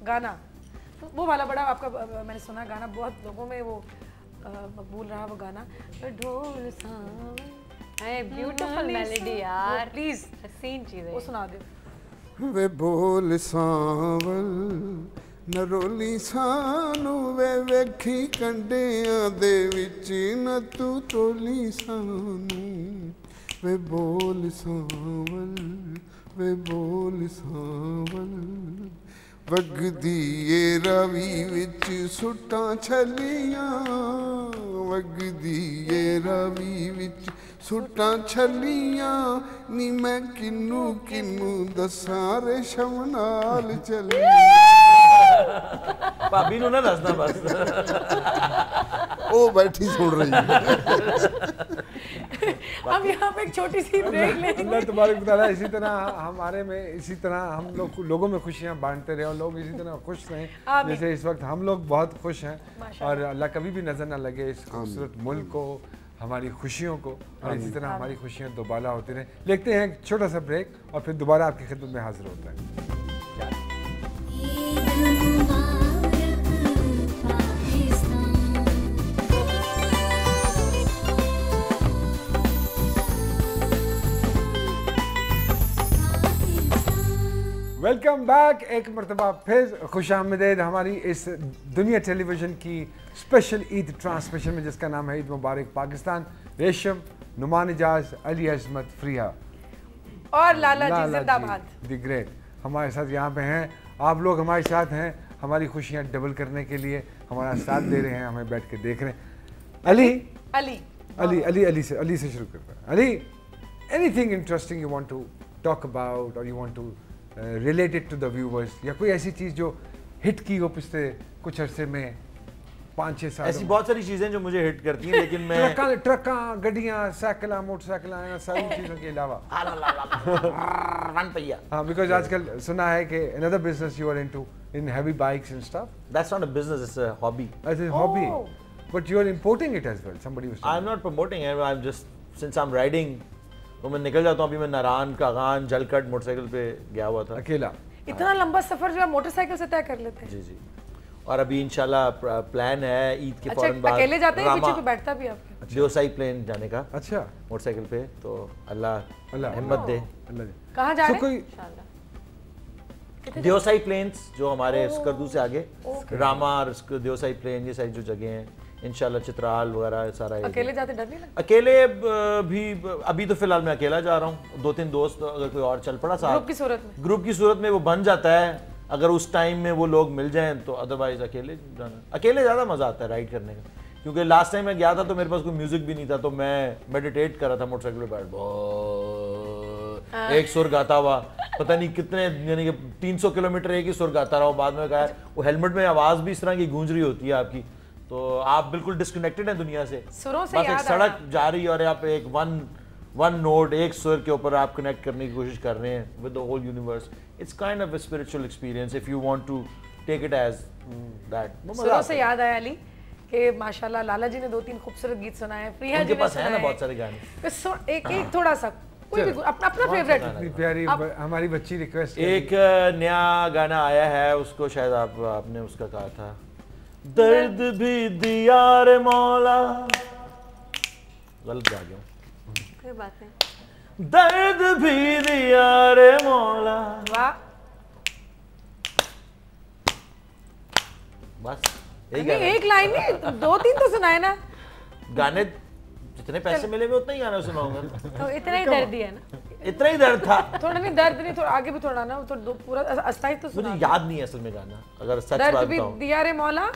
गाना, वो वाला बड़ा आपका मैंने सुना गाना, बहुत लोगों में वो मकबूल रहा वो गाना, ढोल सावन, ब्यूटीफुल मेलोडी यार, प्लीज हसीन चीज है वो सुना दो। वे बोल सावल नरोली सानू वे वेखी कंडियां दे विच न तू टोली सानू, वे बोल सावल वे बोल सावल, वगदी ए रवि विच सुटां छलियां, वगदी ए रवि विच सुटां छलियां, नी मैं किन्नू किन्नू दसां रेशम नाल चलियां। भाभी नू ना दसना बस, ओ बैठी सुन रही है। हम यहाँ पे एक छोटी सी ब्रेक लेंगे। अल्लाह तुम्हारे बताया इसी तरह हमारे में, इसी तरह हम लोगों में खुशियाँ बांटते रहे और लोग इसी तरह खुश रहें जैसे इस वक्त हम लोग बहुत खुश हैं, और अल्लाह कभी भी नजर ना लगे इस खूबसूरत मुल्क को, हमारी खुशियों को, और इसी तरह हमारी खुशियाँ दोबाला होती रहें। लेते हैं एक छोटा सा ब्रेक और फिर दोबारा आपकी खिदमत में हाजिर होता है। वेलकम बैक, एक मरतबा फिर खुशामदीद हमारी इस दुनिया टेलीविज़न की स्पेशल ईद ट्रांसमिशन में, जिसका नाम है ईद मुबारक पाकिस्तान। रेशम, नुमान इजाज, अली अजमत, फ्रिया और लाला जी जिंदाबाद, दी ग्रेट हमारे साथ यहाँ पे हैं। आप लोग हमारे साथ हैं हमारी खुशियाँ डबल करने के लिए, हमारा साथ दे रहे हैं, हमें बैठ के देख रहे हैं। अली अली अली अली अली से शुरू करते हैं। Ali, anything interesting you want to talk about और you want to related to the viewers, या कोई ऐसी चीज़ जो हिट की हो पिछले कुछ अरसे में, 5-6 साल? ऐसी बहुत सारी चीज़ें जो मुझे हिट करती हैं, लेकिन मैं ट्रक्कां, गड्डियाँ, साइकिल, मोटरसाइकिल, सारी चीज़ों के अलावा हाँ, बिकॉज आजकल सुना है कि another business you are into in heavy bikes and stuff. That's not a business, it's a hobby. It's a hobby, but you are importing it as well. Somebody was I'm not promoting it. I'm just, since I'm riding, तो मैं निकल जाता हूँ। अभी मैं Narayan, Kaghan, जलकट motorcycle पे गया हुआ था अकेला। इतना लंबा सफर जो है मोटरसाइकिल से तय कर लेते हैं? जी जी, और अभी इंशाल्लाह प्लान है ईद के फौरन बाद। अकेले जाते हैं, पीछे कोई बैठता भी आपके? देवसाई प्लेन जाने का। अच्छा, मोटरसाइकिल पे, तो अल्लाह हिम्मत दे। कहाँ जा रहे हैं? कोई देवसाई प्लेन्स जो हमारे स्कर्दू से आगे, रामा और देवसाई प्लेन, ये सारी जो जगह हैं, इंशाल्लाह चित्राल वगैरह सारा। अकेले जाते डर नहीं लगता? अकेले भी अभी तो फिलहाल मैं अकेला जा रहा हूँ, 2-3 दोस्त अगर कोई और चल पड़ा साहब, ग्रुप की सूरत में वो बन जाता है, अगर उस टाइम में वो लोग मिल जाएं तो। अदरवाइज अकेले जाना, अकेले ज़्यादा मज़ा आता है राइड करने का, क्योंकि लास्ट टाइम मैं गया था तो मेरे पास कोई म्यूजिक भी नहीं था, तो मैं मेडिटेट कर रहा था मोटरसाइकिल पर बैठ, एक सुर गाता हुआ, पता नहीं कितने, यानी कि 300 किलोमीटर एक ही सुर गाता रहा हूँ। बाद में कहा वो हेलमेट में आवाज़ भी इस तरह की गूंज रही होती है आपकी, तो आप बिल्कुल डिस्कनेक्टेड हैं दुनिया से, सुरों से बस एक सड़क जा रही है और आप एक 1 वन नोट, एक सुर के ऊपर आप कनेक्ट करने की कोशिश कर रहे हैं with the whole universe. It's kind of a spiritual experience if you want to take it as that. सुरों से याद आया अली कि माशाल्लाह लाला जी ने 2-3 खूबसूरत गीत सुनाए, प्रिया जी ने पास है ना बहुत सारे गाने। एक थोड़ा सा कोई भी अपना फेवरेट। इतनी प्यारी हमारी बच्ची रिक्वेस्ट। एक नया गाना आया है, उसको शायद आपने उसका कहा था, दर्द भी दिया रे मौला, गलत गा गया, कोई बात नहीं, दर्द भी दिया रे मौला। वाह, बस एक लाइन नहीं 2-3 तो सुनाए ना। गाने जितने पैसे मिले मैं उतना ही गाना सुनाऊंगा। तो इतना ही दर्द है ना, इतना ही दर्द था। थोड़ा नहीं दर्द नहीं, थोड़ा आगे भी थोड़ा ना, तो पूरा अस्थाई तो मुझे याद नहीं है असल में गाना, अगर सच दर्द बात भी बताऊं। दिया रे मौला,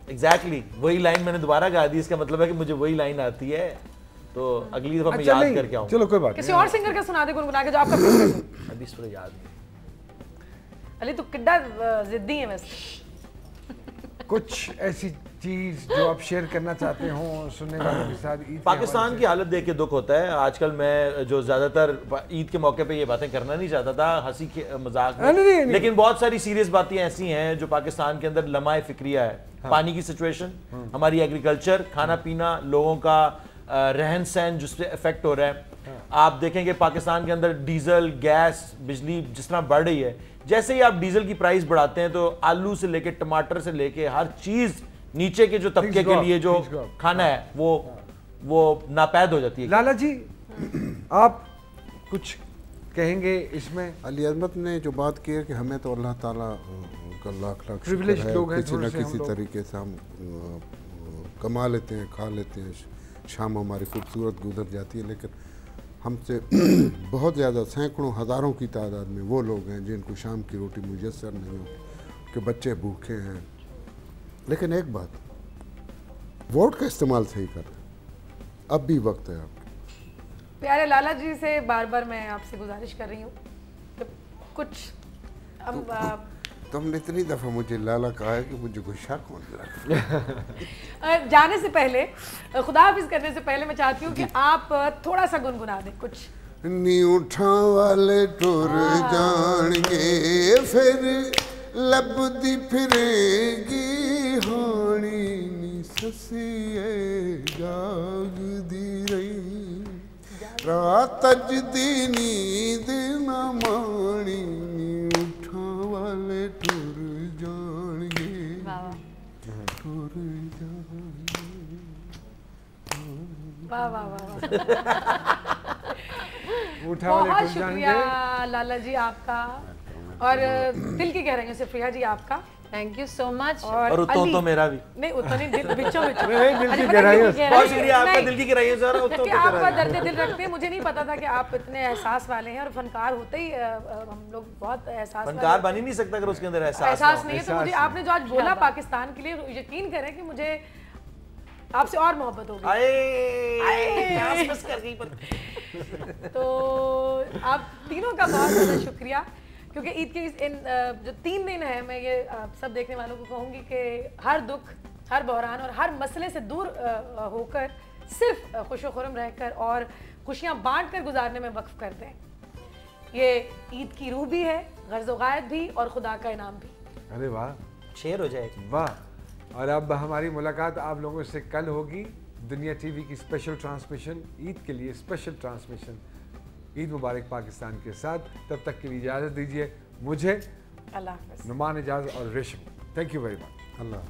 एग्जैक्टली वही लाइन मैंने दोबारा गा दी, इसका मतलब है कि मुझे वही लाइन आती है, तो अगली दफा मैं याद करके आऊंगा। चलो कोई बात किसी और सिंगर का सुना दे गुनगुना के जो आपका फेवरेट हो। अभी इस पर याद नहीं। अली तो किड्डा जिद्दी है वैसे। कुछ ऐसी चीज जो आप शेयर करना चाहते हो सुनने वालों के साथ। पाकिस्तान की हालत देख के दुख होता है। आजकल मैं जो ज्यादातर ईद के मौके पे ये बातें करना नहीं चाहता था, हंसी मजाक में, लेकिन बहुत सारी सीरियस बातें ऐसी हैं जो पाकिस्तान के अंदर लम्हा फिक्रिया है। पानी की सिचुएशन, हमारी एग्रीकल्चर, खाना पीना, लोगों का रहन सहन जिस पे इफेक्ट हो रहा है। आप देखेंगे पाकिस्तान के अंदर डीजल, गैस, बिजली जिस तरह बढ़ रही है, जैसे ही आप डीजल की प्राइस बढ़ाते हैं तो आलू से लेके टमाटर से लेके हर चीज नीचे के जो तबके के लिए जो खाना है वो नापैद हो जाती है। लाला जी आप कुछ कहेंगे इसमें? अली अज़मत ने जो बात की है कि हमें तो अल्लाह ताला का लाख लाख प्रिविलेज लोग हैं, किसी न किसी तरीके से हम कमा लेते हैं, खा लेते हैं, शाम हमारी खूबसूरत गुजर जाती है, लेकिन हमसे बहुत ज़्यादा सैकड़ों हज़ारों की तादाद में वो लोग हैं जिनको शाम की रोटी मुयस्सर नहीं होती, कि बच्चे भूखे हैं। लेकिन एक बात, वोट का इस्तेमाल सही कर, अब भी वक्त है आपके। प्यारे लाला जी से बार बार मैं आपसे गुजारिश कर रही हूँ कुछ तुमने इतनी दफ़ा मुझे लाला कहा है कि मुझे कोई शक होने लगा। जाने से पहले, खुदा हाफिज करने से पहले मैं चाहती हूँ कि आप थोड़ा सा गुनगुना दें कुछ। नी उठा वाले टुर जाएंगे फिर लबदी फिरेगी हानी, नी ससिए जागदी रही रात अजदी नींद न मानी, नी उठा वाले टुर जाएंगे टुर जाएंगे। वाह वाह वाह, बहुत शुक्रिया लाला जी आपका, और दिल की गहराइयों से प्रिया जी आपका थैंक यू सो मच। और उतो तो मेरा भी नहीं, उतना नहीं, दिल बिचो दिल की गहराइयों से बहुत शुक्रिया आपका, दिल की गहराइयों से। क्योंकि आपका दर्द दिल रखते हैं, मुझे नहीं पता था कि आप इतने एहसास वाले हैं, और फनकार होते ही हम लोग बहुत एहसास, फनकार बन ही नहीं सकता अगर उसके अंदर एहसास नहीं है। तो मुझे आपने जो आज बोला पाकिस्तान के लिए, यकीन करें कि मुझे आपसे और मोहब्बत हो गई। तो आप तीनों का बहुत ज़्यादा शुक्रिया, क्योंकि ईद के इन जो 3 दिन है, मैं ये सब देखने वालों को कहूँगी कि हर दुख, हर बहरान और हर मसले से दूर होकर सिर्फ खुशो खुरम रहकर और खुशियाँ बांट कर गुजारने में वक्फ करते हैं। ये ईद की रूह भी है, गर्ज़ो गायब भी, और खुदा का इनाम भी। अरे वाह, शेर हो जाएगी। वाह। और अब हमारी मुलाकात आप लोगों से कल होगी, दुनिया टीवी की स्पेशल ट्रांसमिशन, ईद के लिए स्पेशल ट्रांसमिशन, ईद मुबारक पाकिस्तान के साथ। तब तक के लिए इजाज़त दीजिए मुझे, अल्लाह हाफ़िज़, नुमान इजाज़ और रेशम। Thank you very much. Allah.